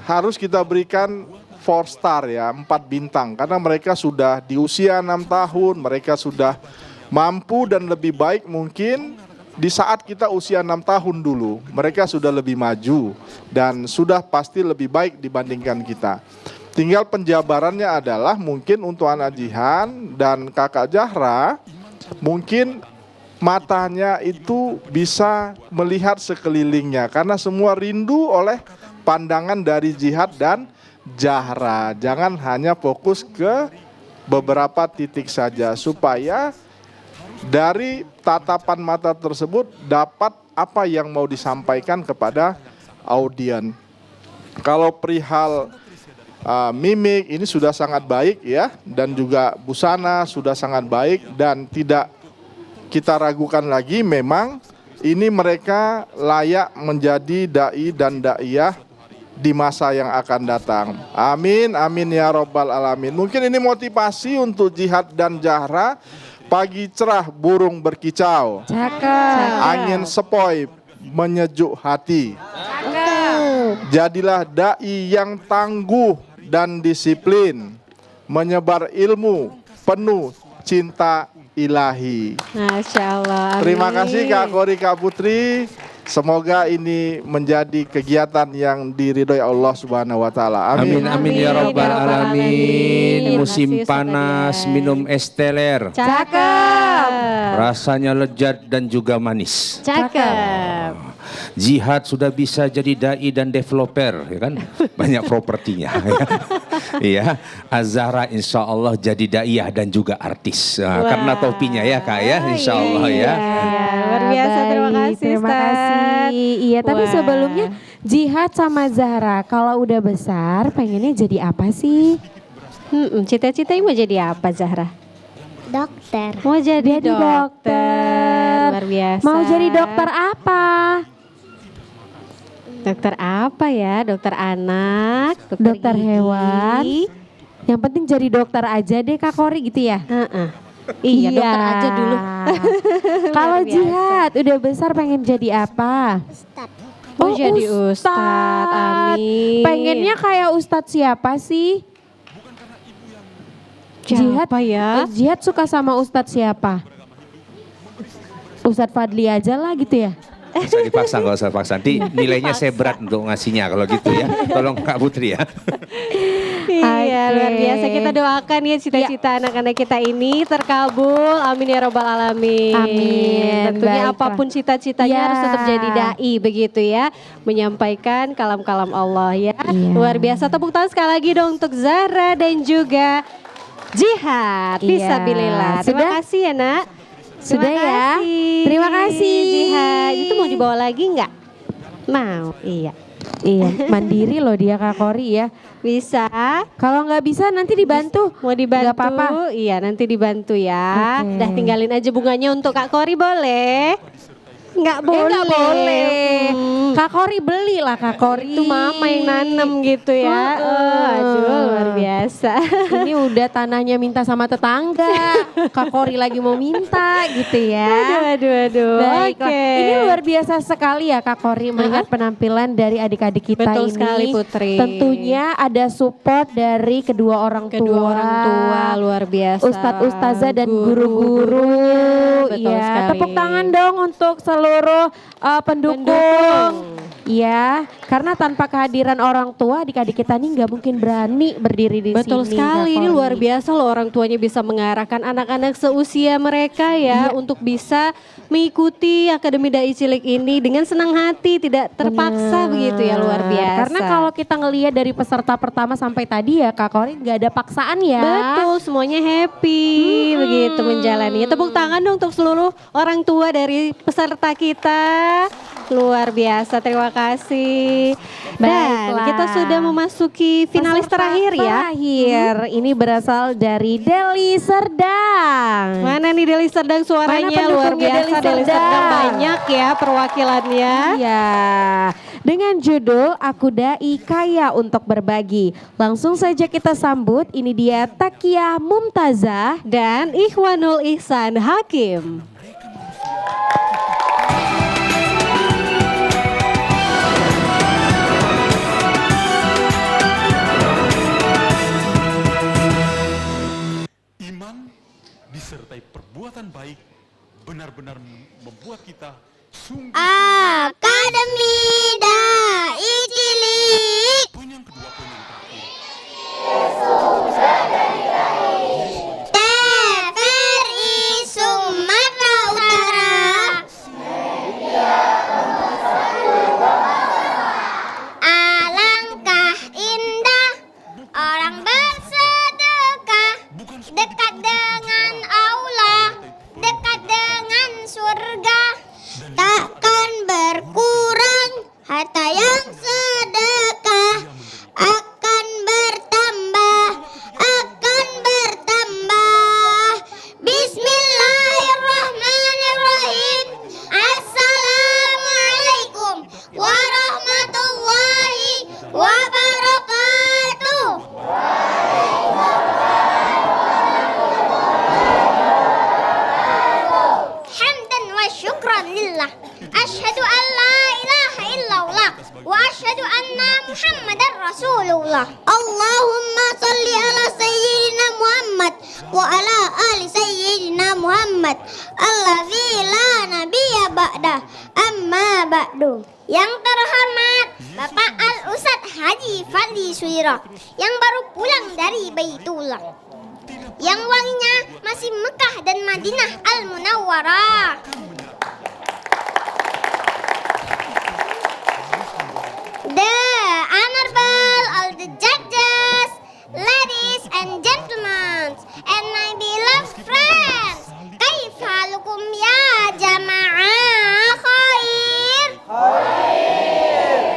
harus kita berikan 4 star ya, 4 bintang. Karena mereka sudah di usia 6 tahun, mereka sudah mampu dan lebih baik mungkin di saat kita usia 6 tahun dulu. Mereka sudah lebih maju dan sudah pasti lebih baik dibandingkan kita. Tinggal penjabarannya adalah mungkin untuk anak Jihan dan kakak Zahra, mungkin matanya itu bisa melihat sekelilingnya. Karena semua rindu oleh pandangan dari Jihad dan Zahra. Jangan hanya fokus ke beberapa titik saja, supaya dari tatapan mata tersebut dapat apa yang mau disampaikan kepada audien. Kalau perihal mimik ini sudah sangat baik ya, dan juga busana sudah sangat baik dan tidak kita ragukan lagi, memang ini mereka layak menjadi dai dan daiyah di masa yang akan datang. Amin, amin ya robbal alamin. Mungkin ini motivasi untuk Jihad dan Zahra. Pagi cerah burung berkicau, Cakep. angin sepoi menyejuk hati. Jadilah dai yang tangguh dan disiplin, menyebar ilmu penuh cinta ilahi. Masya Allah. Terima kasih Kak Kori, Kak Putri. Semoga ini menjadi kegiatan yang diridhoi Allah Subhanahu wa taala. Amin, amin ya rabbal alamin. Terima Musim kasih, panas, Ustaz. minum es teler. Cakep. Rasanya lezat dan juga manis. Cakep. Jihad sudah bisa jadi dai dan developer, ya kan? Banyak propertinya. Iya, Az-Zahra insya Allah jadi daiyah dan juga artis. Nah, karena topinya ya Kak ya, insya Allah ya. Luar biasa, terima Baik, kasih terima Ustaz. kasih. Iya, tapi Wah. sebelumnya Jihad sama Zahra kalau udah besar pengennya jadi apa sih? Cita-citanya mau jadi apa Zahra? Dokter. Mau jadi Jadi dokter. Luar biasa. Mau jadi dokter apa? Dokter apa ya? Dokter anak, Dokter gigi. hewan. Yang penting jadi dokter aja deh Kak Kori gitu ya? Heeh. Iya, dokter aja dulu. Kalau Luar biasa. Jihad udah besar pengen jadi apa? Mau jadi ustadz, amin. Pengennya kayak ustadz siapa sih? Siapa ya? Jihad suka sama ustadz siapa? Ustadz Fadli aja lah gitu ya? Nggak usah dipaksa, nggak usah paksa. Nanti nilainya saya berat untuk ngasihnya kalau gitu ya. Tolong Kak Putri ya. Iya, Oke. luar biasa. Kita doakan ya cita-cita anak-anak kita ini terkabul. Amin ya robbal alamin. Amin. Tentunya Baiklah. apapun cita-citanya Ya. harus tetap jadi dai begitu ya. Menyampaikan kalam-kalam Allah ya. Iya. Luar biasa. Tepuk tangan sekali lagi dong untuk Zahra dan juga Jihad. Iya. Fisabilillah. Terima Sudah? kasih ya nak. Sudah Terima ya? kasih. Terima kasih. Jihad. Itu mau dibawa lagi nggak? Mau, iya. Iya, mandiri loh dia Kak Kori ya. Bisa. Kalau nggak bisa nanti dibantu. Mau dibantu? Nggak apa-apa. Iya, nanti dibantu ya. Oke. Dah tinggalin aja bunganya untuk Kak Kori boleh? Nggak boleh. Nggak boleh. Hmm. Kak Kori belilah Kak Kori. Itu mama yang nanem gitu ya. Aduh, luar biasa. Ini udah tanahnya minta sama tetangga. Kak Kori lagi mau minta gitu ya. Aduh. Baiklah. Oke. Ini luar biasa sekali ya Kak Kori melihat penampilan dari adik-adik kita Betul ini. sekali, Putri. Tentunya ada support dari kedua orang Kedua orang tua luar biasa. Ustadz Ustazah dan Guru-gurunya. guru-guru. Betul Iya, sekali. tepuk tangan dong untuk seluruh pendukung. Ya, karena tanpa kehadiran orang tua adik-adik kita nih nggak mungkin berani berdiri di Betul sini. sekali, Kak ini Kori. luar biasa loh orang tuanya bisa mengarahkan anak-anak seusia mereka ya untuk bisa mengikuti Akademi Dai Cilik ini dengan senang hati, tidak terpaksa begitu ya, luar biasa. Karena kalau kita ngelihat dari peserta pertama sampai tadi ya Kak Kori nggak ada paksaan ya. betul semuanya happy begitu menjalani. Tepuk tangan dong untuk seluruh orang tua dari peserta kita. Luar biasa, terima kasih. Dan Baiklah. kita sudah memasuki finalis Peserta terakhir ya. Terakhir, ini berasal dari Deli Serdang. Mana nih Deli Serdang suaranya Mana luar pendukungnya biasa. Deli Deli Serdang Serdang? banyak ya perwakilannya. Iya, dengan judul Aku Dai Kaya Untuk Berbagi. Langsung saja kita sambut, ini dia Takia Mumtazah Dan Ikhwanul Ihsan Hakim. Iman disertai perbuatan baik benar-benar membuat kita sungguh. Akademi Dai Cilik. Poin yang kedua, poin yang terakhir. TVRI Sumatera Utara. Alangkah indah orang bersedekah, dekat dengan Allah, dekat dengan surga. Takkan berkurang harta yang sedekah, akan bertambah, akan bertambah. Bismillahirrahmanirrahim. Assalamualaikum warahmatullahi wabarakatuh. Hamdan wa syukran lillah. Asyhadu an la ilaha illallah wa asyhadu anna Muhammadar Rasulullah. Allahumma salli ala sayyidina Muhammad wa ala ali sayyidina Muhammad allazi la nabiyya ba'da amma ba'du. Yang terhormat Bapak Al-Ustadz Haji Fadli Suira yang baru pulang dari Baitullah, yang wanginya masih Mekah dan Madinah Al-Munawwarah. The Honorable all the judges, ladies and gentlemen, and my beloved friends, kaifalukum ya jamaah khair?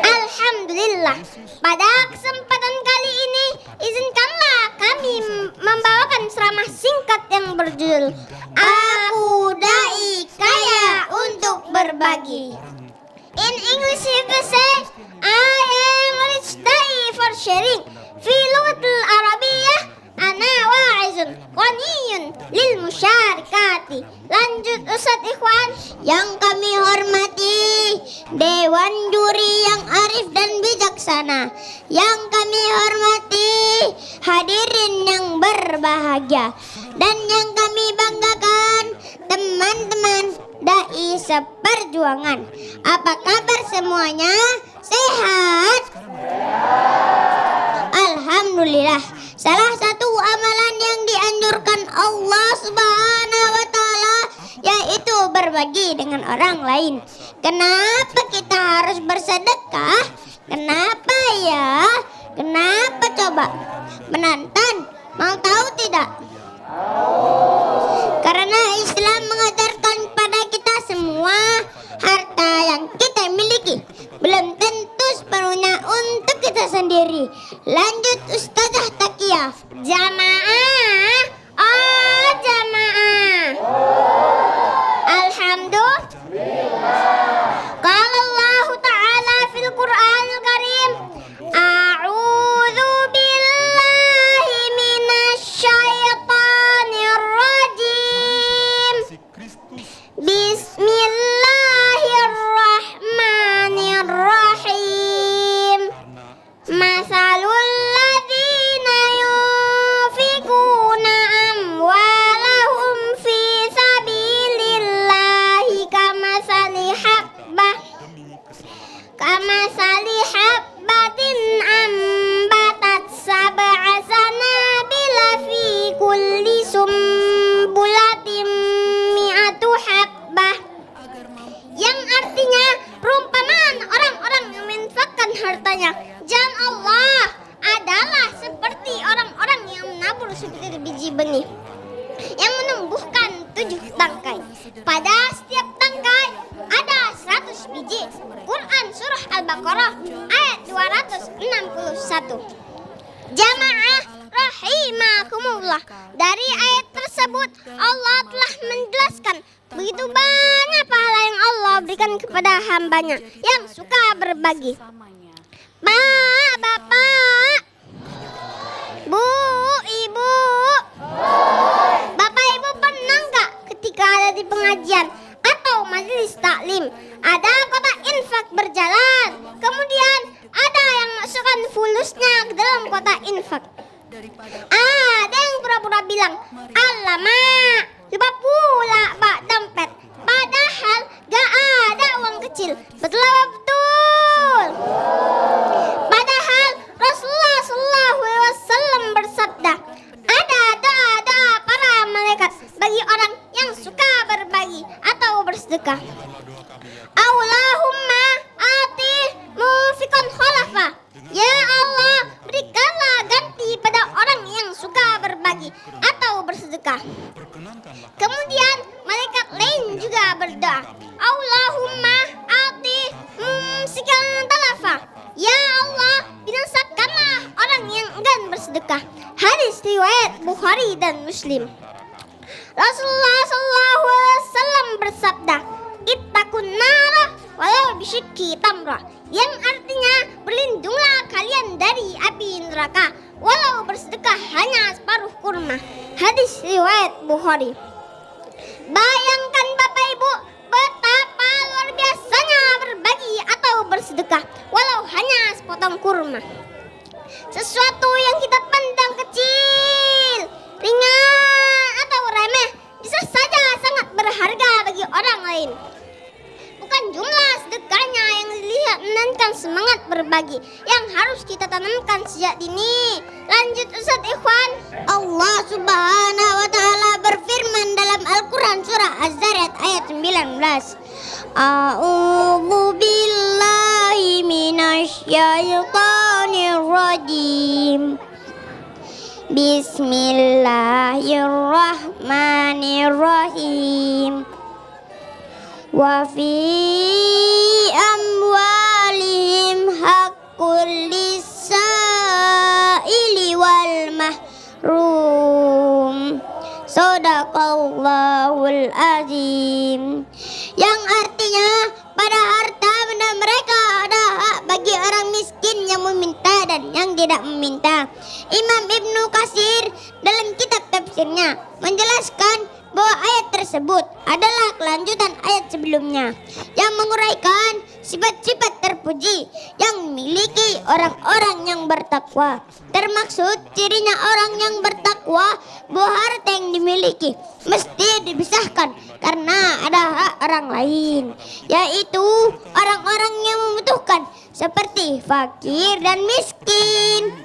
Alhamdulillah. Pada kesempatan kali ini, izinkanlah kami membawakan ceramah singkat yang berjudul Aku Dai Kaya Untuk Berbagi. In English we say, I am rich dai for sharing. Fi lughatil Arabiyyah, ana wa'izun ghaniyun lil musyarikati. Lanjut Ustadz Ikhwan. Yang kami hormati Dewan Juri yang arif dan bijaksana. Yang kami hormati hadirin yang berbahagia. Dan yang kami banggakan teman-teman dai seperjuangan. Apa kabar semuanya? Sehat? Alhamdulillah. Salah satu amalan yang dianjurkan Allah Subhanahu wa taala yaitu berbagi dengan orang lain. Kenapa kita harus bersedekah? Kenapa ya? Kenapa coba? Menantan, mau tahu tidak? Karena Islam mengajarkan pada kita semua harta yang kita miliki belum tentu sepenuhnya untuk kita sendiri. Lanjut Ustazah Takia. Jamaah, oh jamaah. Alhamdulillah. Qala Allah Ta'ala fil Qur'anil Karim, A'udzu billahi minasyaitonir rajim. Bismillahirrahmanirrahim. Masalul ladzina yunfikuna amwalahum fi sabilillahi kamasali habbatin ambatat sab'a sanabila fi kulli sumbulatin mi'atu habbah, yang artinya perumpamaan orang-orang yang menginfakkan hartanya jalan Allah adalah seperti orang-orang yang menabur sebutir biji benih yang menumbuhkan 7 tangkai. Pada setiap tangkai ada 100 biji. Quran Surah Al-Baqarah ayat 261. Jamaah rahimakumullah, dari ayat tersebut Allah telah menjelaskan begitu banyak pahala yang Allah berikan kepada hambanya yang suka berbagi. Pak, Bapak, Bu, Ibu, Bapak Ibu pernah nggak ketika ada di pengajian atau majelis taklim ada kotak infak berjalan, kemudian ada yang masukkan fulusnya ke dalam kotak infak. Ada yang pura-pura bilang, alamak, lupa pula bak dompet, padahal gak ada uang kecil. Betul apa betul? Padahal Rasulullah SAW bersabda, ada doa-doa para malaikat bagi orang yang suka berbagi atau bersedekah. Allahumma ati mufiqan khalafa. Ya Allah, berikanlah ganti pada orang yang suka berbagi atau bersedekah. Kemudian malaikat lain juga berdoa, Allahumma ati mumsikan talafa. Ya Allah, binasakanlah orang yang enggan bersedekah. Hadis riwayat Bukhari dan Muslim. Rasulullah SAW bersabda, ittaqun nara walau bisyikki tamra, yang artinya berlindunglah kalian dari api neraka walau bersedekah hanya separuh kurma. Hadis riwayat Bukhari. Bayangkan Bapak Ibu betapa luar biasanya berbagi atau bersedekah walau hanya sepotong kurma. Sesuatu yang kita pandang kecil, ringan atau remeh bisa saja sangat berharga bagi orang lain. Bukan jumlah sedekahnya yang dilihat menandakan semangat berbagi yang harus kita tanamkan sejak dini. Lanjut Ustaz Ikhwan. Allah Subhanahu wa taala berfirman dalam Al-Qur'an surah Az-Zariyat ayat 19. A'udzu billahi minasyaitonir rajim. Bismillahirrahmanirrahim. Wa fi amwalihim haqqul lis-sa'ili wal mahrum. Shadaqallahul azim. Yang artinya pada harta benda mereka ada hak bagi orang miskin yang meminta dan yang tidak meminta. Imam Ibnu Katsir dalam kitab tafsirnya menjelaskan bahwa ayat tersebut adalah kelanjutan ayat sebelumnya yang menguraikan sifat-sifat terpuji yang dimiliki orang-orang yang bertakwa. Termaksud cirinya orang yang bertakwa bahwa harta yang dimiliki mesti dipisahkan karena ada hak orang lain, yaitu orang-orang yang membutuhkan seperti fakir dan miskin.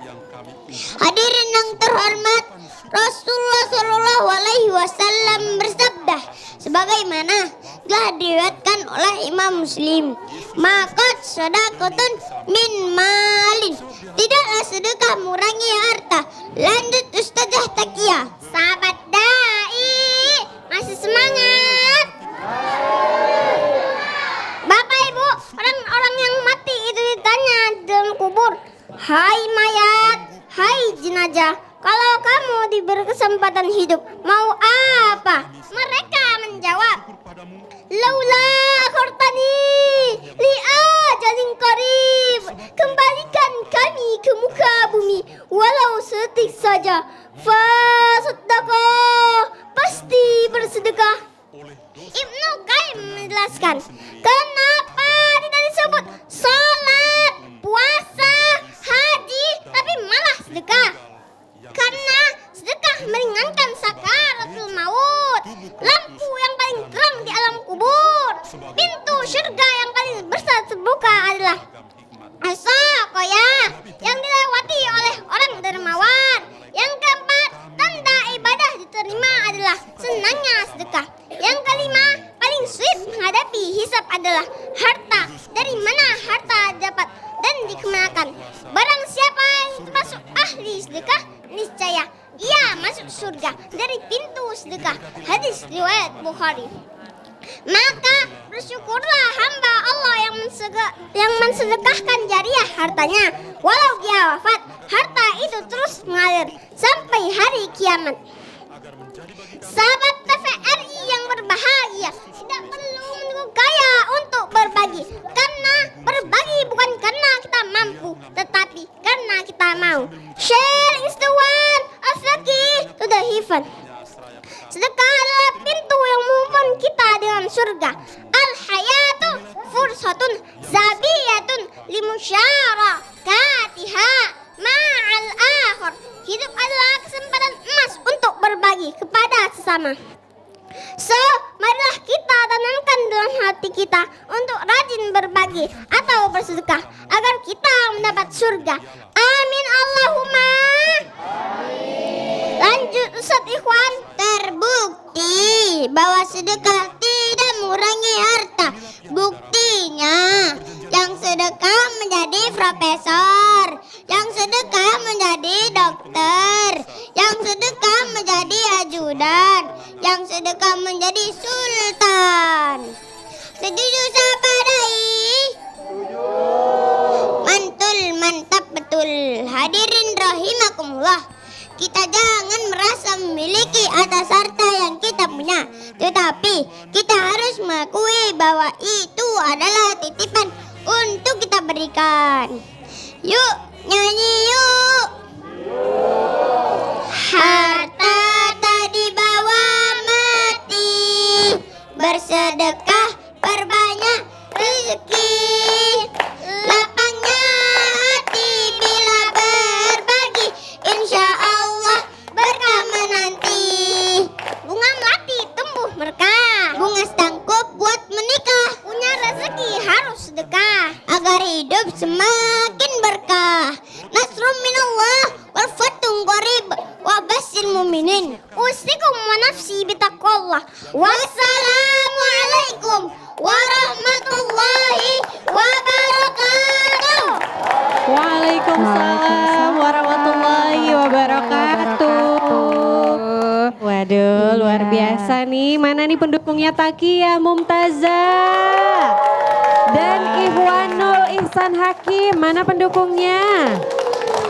Hadirin yang terhormat, Rasulullah Shallallahu Alaihi Wasallam bersabda, sebagaimana telah diriwayatkan oleh Imam Muslim, maka sedekahun min malin, tidaklah sedekah mengurangi harta. Lanjut Ustazah Takia. Sahabat dai masih semangat. Bapak Ibu, orang-orang yang mati itu ditanya di dalam kubur, hai mayat, hai jenazah, kalau kamu diberi kesempatan hidup, mau apa? Mereka menjawab, laula akhartani li ajalin qarib, kembalikan kami ke muka bumi walau sedetik saja. Fasaddaqah, pasti bersedekah. Ibnu Qayyim menjelaskan, kenapa tidak disebut salat, puasa, haji, tapi malah sedekah? Karena sedekah meringankan sakaratul maut, lampu yang paling terang di alam kubur, pintu surga yang paling besar terbuka adalah as-saqayah yang dilewati oleh orang dermawan. Yang keempat, tanda ibadah diterima adalah senangnya sedekah. Yang kelima, paling sulit menghadapi hisab adalah harta. Dari mana harta dapat dan dikemanakan? Barang siapa yang termasuk ahli sedekah, niscaya ia masuk surga dari pintu sedekah. Hadis riwayat Bukhari. Maka bersyukurlah hamba Allah yang mensedekahkan jariah hartanya. Walau dia wafat, harta itu terus mengalir sampai hari kiamat. Sahabat TVRI yang berbahagia, tidak perlu menunggu kaya untuk berbagi. Karena berbagi bukan karena kita mampu, tetapi karena kita mau. Share is the one of the key to the heaven. Sedekah adalah pintu yang menghubungkan kita dengan surga. Al-hayatu fursatun zabiyatun limusyarakatiha ma'al akhir. Hidup adalah kesempatan emas untuk berbagi kepada sesama. So, marilah kita tanamkan dalam hati kita untuk rajin berbagi atau bersedekah agar kita mendapat surga. Amin Allahumma. Lanjut Ustadz Ikhwan. Terbukti bahwa sedekah tidak mengurangi harta. Buktinya yang sedekah menjadi profesor, yang sedekah menjadi dokter, yang sedekah menjadi ajudan, yang sedekah menjadi sultan. Setuju sahabat dai? Mantul, mantap betul. Hadirin rahimakumullah. Kita jangan merasa memiliki atas harta yang kita punya, tetapi kita harus mengakui bahwa itu adalah titipan untuk kita berikan. Yuk, nyanyi yuk. Harta tak dibawa mati, bersedekah perbanyak rezeki. Lapangnya hati bila berbagi, insya Allah berkah menanti. Bunga melati tumbuh berkah, bunga setangkup buat menikah. Punya rezeki harus sedekah agar hidup semakin berkah. Nasrun minallah wal fathun qarib wa basyiril mu'minin. Usikum wa nafsi bitaqwallah. Wassalamualaikum warahmatullahi wabarakatuh. Waalaikumsalam warahmatullahi wabarakatuh. Waduh, luar biasa nih. Mana nih pendukungnya Takiyah Mumtazah Dan Ikhwanul Ihsan Hakim, mana pendukungnya?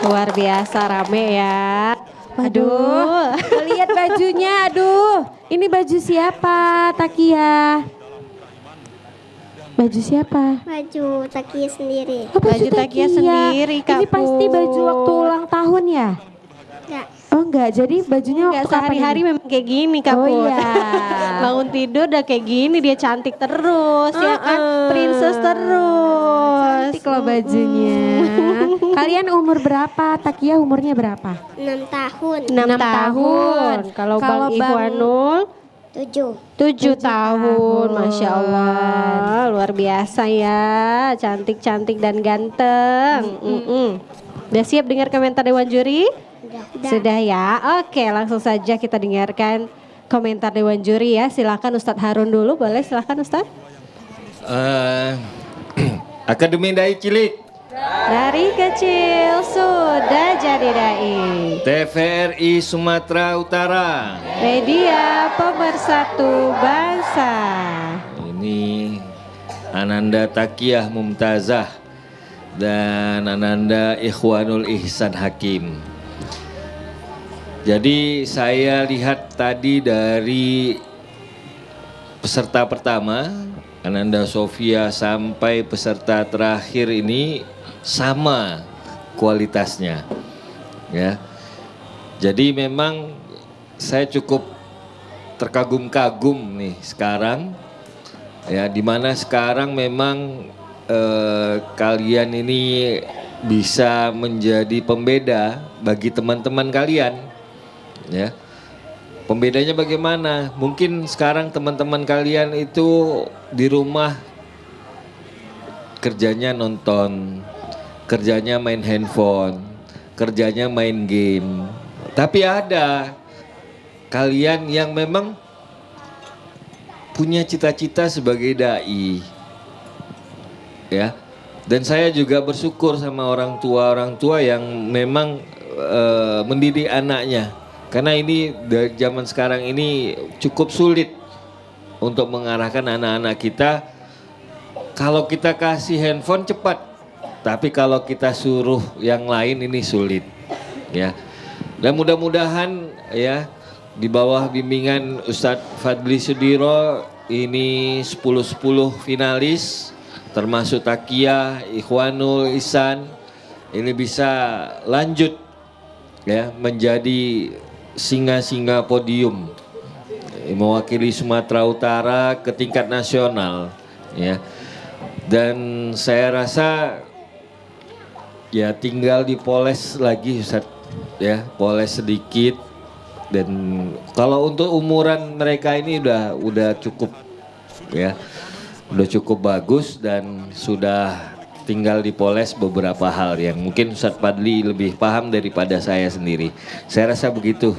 luar biasa rame ya. Waduh, lihat bajunya, aduh. Ini baju siapa, Takiyah? Baju siapa? Baju Takiyah sendiri. Oh, Baju Takiyah sendiri, Kak Ini pasti Put. baju waktu ulang tahun ya? Enggak. Oh enggak, jadi bajunya Enggak waktu kapan sehari-hari ini? memang kayak gini Kak Oh Put. iya. Bangun tidur udah kayak gini, dia cantik terus ya kan, princess terus. Cantik loh bajunya. Kalian umur berapa? Takiyah umurnya berapa? 6 tahun. 6 tahun. Kalau Bang Ikhwanul 7. 7 tahun, Masya Allah, luar biasa ya, cantik-cantik dan ganteng. Udah siap dengar komentar Dewan Juri? Sudah ya, oke langsung saja kita dengarkan komentar Dewan Juri ya. Silakan Ustadz Harun dulu, boleh silakan Ustadz. Akademi Dai Cilik, Dari kecil sudah jadi dai, TVRI Sumatera Utara. media pemersatu bangsa. Ini Ananda Takiyah Mumtazah dan Ananda Ikhwanul Ihsan Hakim. Jadi saya lihat tadi dari peserta pertama Ananda Sofia sampai peserta terakhir ini sama kualitasnya, ya. Jadi memang saya cukup terkagum-kagum nih sekarang, ya, dimana sekarang memang kalian ini bisa menjadi pembeda bagi teman-teman kalian, ya. Pembedanya bagaimana? Mungkin sekarang teman-teman kalian itu di rumah kerjanya nonton, kerjanya main handphone, kerjanya main game. Tapi ada kalian yang memang punya cita-cita sebagai dai, ya. Dan saya juga bersyukur sama orang tua yang memang mendidik anaknya. Karena ini dari zaman sekarang ini cukup sulit untuk mengarahkan anak-anak kita. Kalau kita kasih handphone cepat, tapi kalau kita suruh yang lain ini sulit, ya. Dan mudah-mudahan ya di bawah bimbingan Ustadz Fadli Sudiro ini 10-10 finalis termasuk Takia, Ikhwanul Ihsan ini bisa lanjut ya menjadi singa-singa podium mewakili Sumatera Utara ke tingkat nasional ya. Dan saya rasa ya tinggal dipoles lagi Ustadz ya, poles sedikit. Dan kalau untuk umuran mereka ini udah cukup ya, udah cukup bagus dan sudah tinggal dipoles beberapa hal yang mungkin Ustadz Fadli lebih paham daripada saya sendiri. Saya rasa begitu.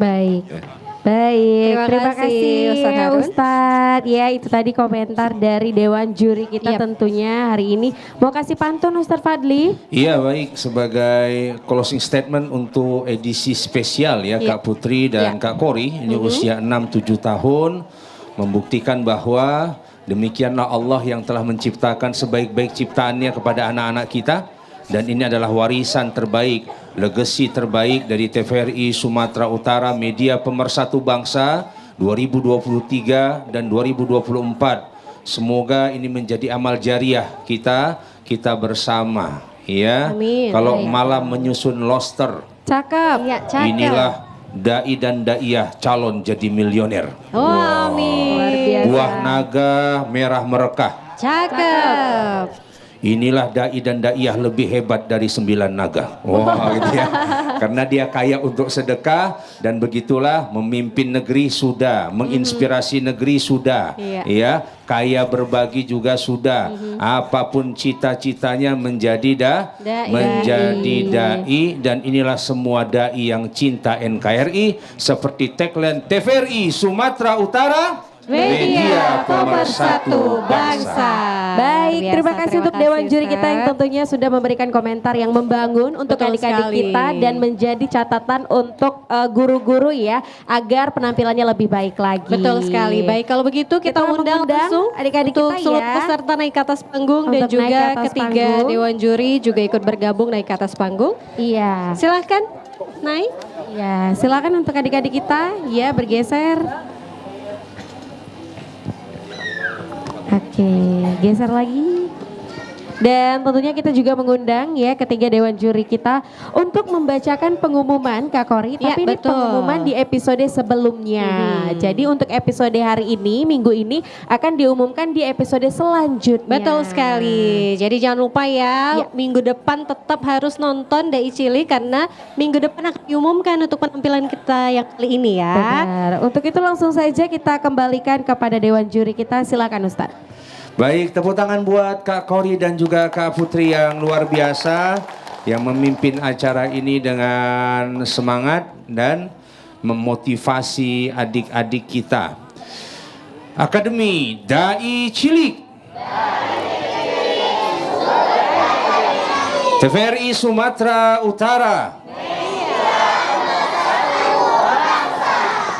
Baik. Ya. Baik, terima kasih Ustadz Harun. Ustadz. Ya itu tadi komentar dari Dewan Juri kita Yap. tentunya hari ini. Mau kasih pantun Ustadz Fadli? Iya baik, sebagai closing statement untuk edisi spesial ya Kak Putri dan Kak Kori, ini usia 6-7 tahun, membuktikan bahwa demikianlah Allah yang telah menciptakan sebaik-baik ciptaannya kepada anak-anak kita. Dan ini adalah warisan terbaik, legacy terbaik dari TVRI Sumatera Utara, media pemersatu bangsa 2023 dan 2024. Semoga ini menjadi amal jariah kita bersama ya. Amin. Kalau Baik. malam menyusun loster, Cakep. Iya, cakep. inilah dai dan daiyah calon jadi milioner. Oh, amin. Luar biasa. Buah naga merah merekah. Cakep. Inilah dai dan daiyah lebih hebat dari 9 naga. Wah, gitu ya. Karena dia kaya untuk sedekah dan begitulah memimpin negeri sudah, menginspirasi negeri sudah. Ya, kaya berbagi juga sudah. Apapun cita-citanya menjadi menjadi dai, dan inilah semua dai yang cinta NKRI seperti tagline TVRI Sumatera Utara. Media pemersatu bangsa. Baik, terima kasih untuk Dewan Juri kita yang tentunya sudah memberikan komentar yang membangun untuk Betul adik-adik sekali. kita dan menjadi catatan untuk guru-guru ya agar penampilannya lebih baik lagi. Betul sekali. Baik, kalau begitu kita undang langsung adik-adik untuk kita seluruh ya. peserta naik ke atas panggung dan Untuk naik juga ke atas ketiga panggung. Dewan Juri juga ikut bergabung naik ke atas panggung. Iya. Silahkan naik. Ya, silakan untuk adik-adik kita ya bergeser. Oke, geser lagi. Dan tentunya kita juga mengundang ya ketiga Dewan Juri kita untuk membacakan pengumuman Kak Kori. Ya, Tapi ini betul. pengumuman di episode sebelumnya. Jadi untuk episode hari ini, minggu ini akan diumumkan di episode selanjutnya. Betul sekali. Jadi jangan lupa ya, minggu depan tetap harus nonton Dai Cilik karena minggu depan akan diumumkan untuk penampilan kita yang kali ini ya. Benar. Untuk itu langsung saja kita kembalikan kepada Dewan Juri kita. Silakan Ustadz. Baik, tepuk tangan buat Kak Kori dan juga Kak Putri yang luar biasa yang memimpin acara ini dengan semangat dan memotivasi adik-adik kita. Akademi Dai Cilik. TVRI Sumatera Utara.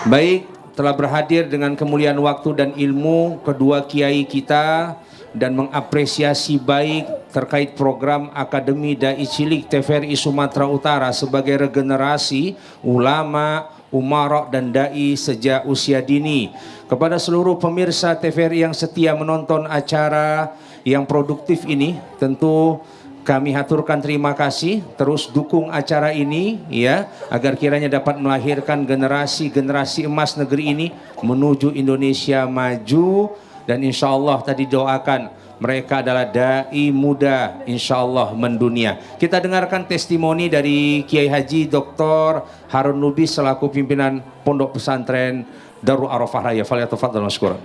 Baik, telah berhadir dengan kemuliaan waktu dan ilmu kedua kiai kita dan mengapresiasi baik terkait program Akademi Dai Cilik TVRI Sumatera Utara sebagai regenerasi ulama, umarok dan dai sejak usia dini. Kepada seluruh pemirsa TVRI yang setia menonton acara yang produktif ini, tentu kami haturkan terima kasih, terus dukung acara ini ya, agar kiranya dapat melahirkan generasi-generasi emas negeri ini menuju Indonesia maju, dan insya Allah tadi doakan mereka adalah dai muda insya Allah mendunia. Kita dengarkan testimoni dari Kiai Haji Dr. Harun Lubis selaku pimpinan Pondok Pesantren Darul Arafah Raya. Falyatafadhal mashkuran.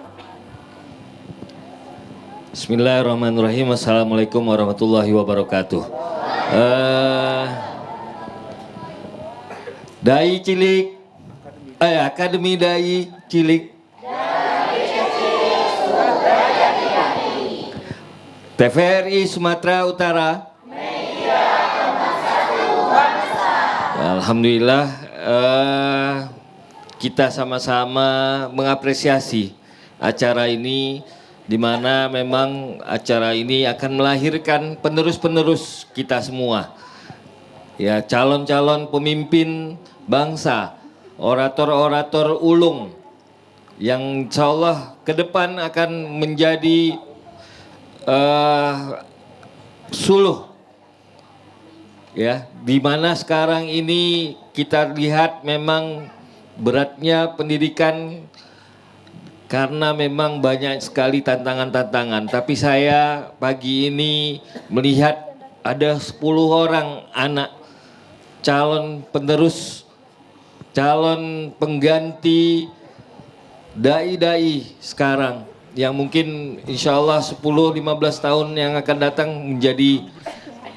Bismillahirrahmanirrahim. Assalamualaikum warahmatullahi wabarakatuh. Dai Cilik, Akademi Dai Cilik, TVRI Sumatera Utara. Alhamdulillah kita sama-sama mengapresiasi acara ini, di mana memang acara ini akan melahirkan penerus-penerus kita semua. Ya, calon-calon pemimpin bangsa, orator-orator ulung yang insya Allah ke depan akan menjadi suluh. Ya, di mana sekarang ini kita lihat memang beratnya pendidikan karena memang banyak sekali tantangan-tantangan. Tapi saya pagi ini melihat ada 10 orang anak calon penerus, calon pengganti dai-dai sekarang yang mungkin insya Allah 10-15 tahun yang akan datang menjadi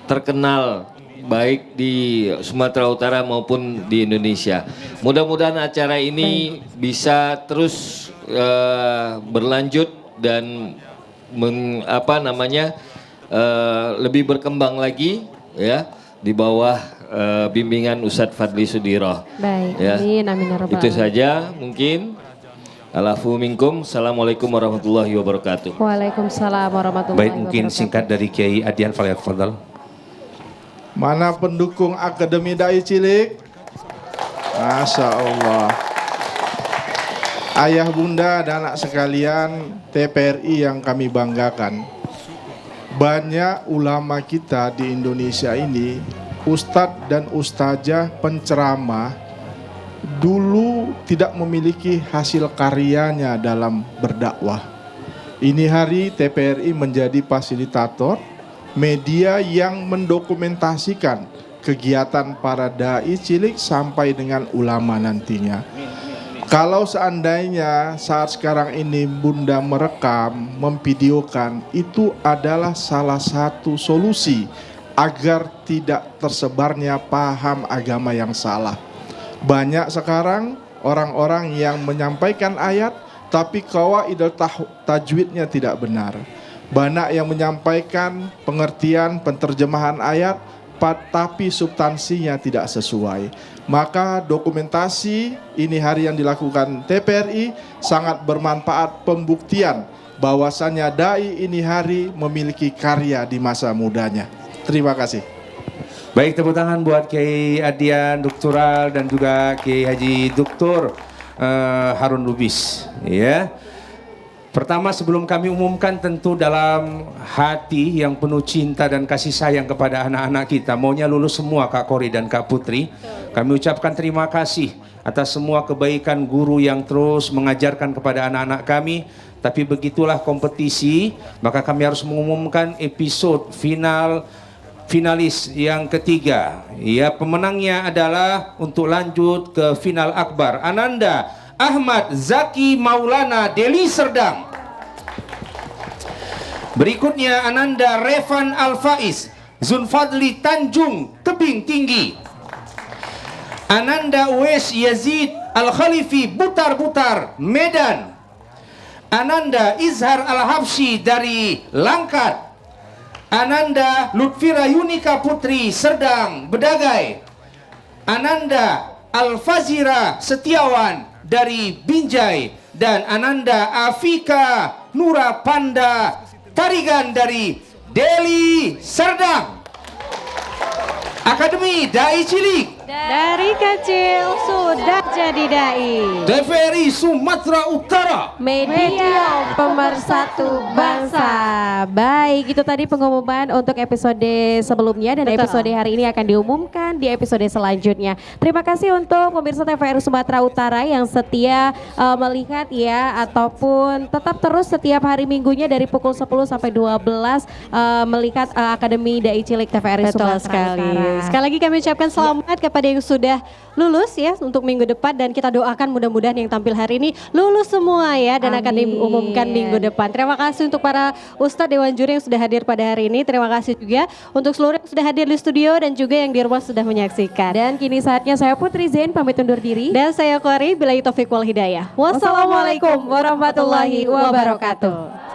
terkenal baik di Sumatera Utara maupun di Indonesia. Mudah-mudahan acara ini bisa terus berlanjut dan lebih berkembang lagi ya di bawah bimbingan Ustadz Fadli Sudiro. Baik, ya. amin, amin ya rabbal Itu alamin. saja mungkin. Alafu minkum. Assalamualaikum warahmatullahi wabarakatuh. Waalaikumsalam warahmatullahi Baik, mungkin wabarakatuh. singkat dari Kiai Adian Falyatfadhal. Mana pendukung Akademi Dai Cilik? Masya Allah. Ayah, bunda, dan anak sekalian TPRI yang kami banggakan. Banyak ulama kita di Indonesia ini, ustadz dan ustazah penceramah, dulu tidak memiliki hasil karyanya dalam berdakwah. Ini hari TPRI menjadi fasilitator media yang mendokumentasikan kegiatan para dai cilik sampai dengan ulama nantinya. Kalau seandainya saat sekarang ini Bunda merekam, memvideokan, itu adalah salah satu solusi agar tidak tersebarnya paham agama yang salah. Banyak sekarang orang-orang yang menyampaikan ayat tapi qawaidul tajwidnya tidak benar. Banyak yang menyampaikan pengertian penterjemahan ayat tapi substansinya tidak sesuai. Maka dokumentasi ini hari yang dilakukan TPRI sangat bermanfaat, pembuktian bahwasannya dai ini hari memiliki karya di masa mudanya. Terima kasih. Baik, tepuk tangan buat Kiai Adian Doktoral dan juga Kiai Haji Dr. Harun Lubis. Ya. Pertama, sebelum kami umumkan, tentu dalam hati yang penuh cinta dan kasih sayang kepada anak-anak kita, maunya lulus semua Kak Kori dan Kak Putri. Kami ucapkan terima kasih atas semua kebaikan guru yang terus mengajarkan kepada anak-anak kami. Tapi begitulah kompetisi, maka kami harus mengumumkan episode finalis yang ketiga. Ya, pemenangnya adalah untuk lanjut ke final akbar, Ananda Ahmad Zaki Maulana Deli Serdang. Berikutnya Ananda Revan Al-Faiz Zulfadli Tanjung Tebing Tinggi. Ananda Uwais Yazid Al-Khalifi Butar-Butar Medan. Ananda Izhar Al-Habsyi dari Langkat. Ananda Lutfira Yunika Putri Serdang Bedagai. Ananda Al-Fazira Setiawan dari Binjai, dan Ananda Afika Nura Panda Tarigan dari Deli Serdang. Akademi Dai Cilik Dari kecil sudah jadi dai. TVRI Sumatera Utara, Media pemersatu bangsa. Baik, itu tadi pengumuman untuk episode sebelumnya dan Betul. episode hari ini akan diumumkan di episode selanjutnya. Terima kasih untuk pemirsa TVRI Sumatera Utara yang setia melihat ya, ataupun tetap terus setiap hari Minggunya dari pukul 10 sampai 12 melihat Akademi Dai Cilik TVRI Betul Sumatera sekali. Utara. Sekali lagi kami ucapkan selamat kepada yang sudah lulus ya untuk minggu depan, dan kita doakan mudah-mudahan yang tampil hari ini lulus semua ya, dan akan Amin. diumumkan minggu depan. Terima kasih untuk para Ustadz Dewan Juri yang sudah hadir pada hari ini. Terima kasih juga untuk seluruh yang sudah hadir di studio dan juga yang di rumah sudah menyaksikan. Dan kini saatnya saya Putri Zain pamit undur diri. Dan saya Kori, billahi taufiq wal hidayah. Wassalamualaikum warahmatullahi wabarakatuh.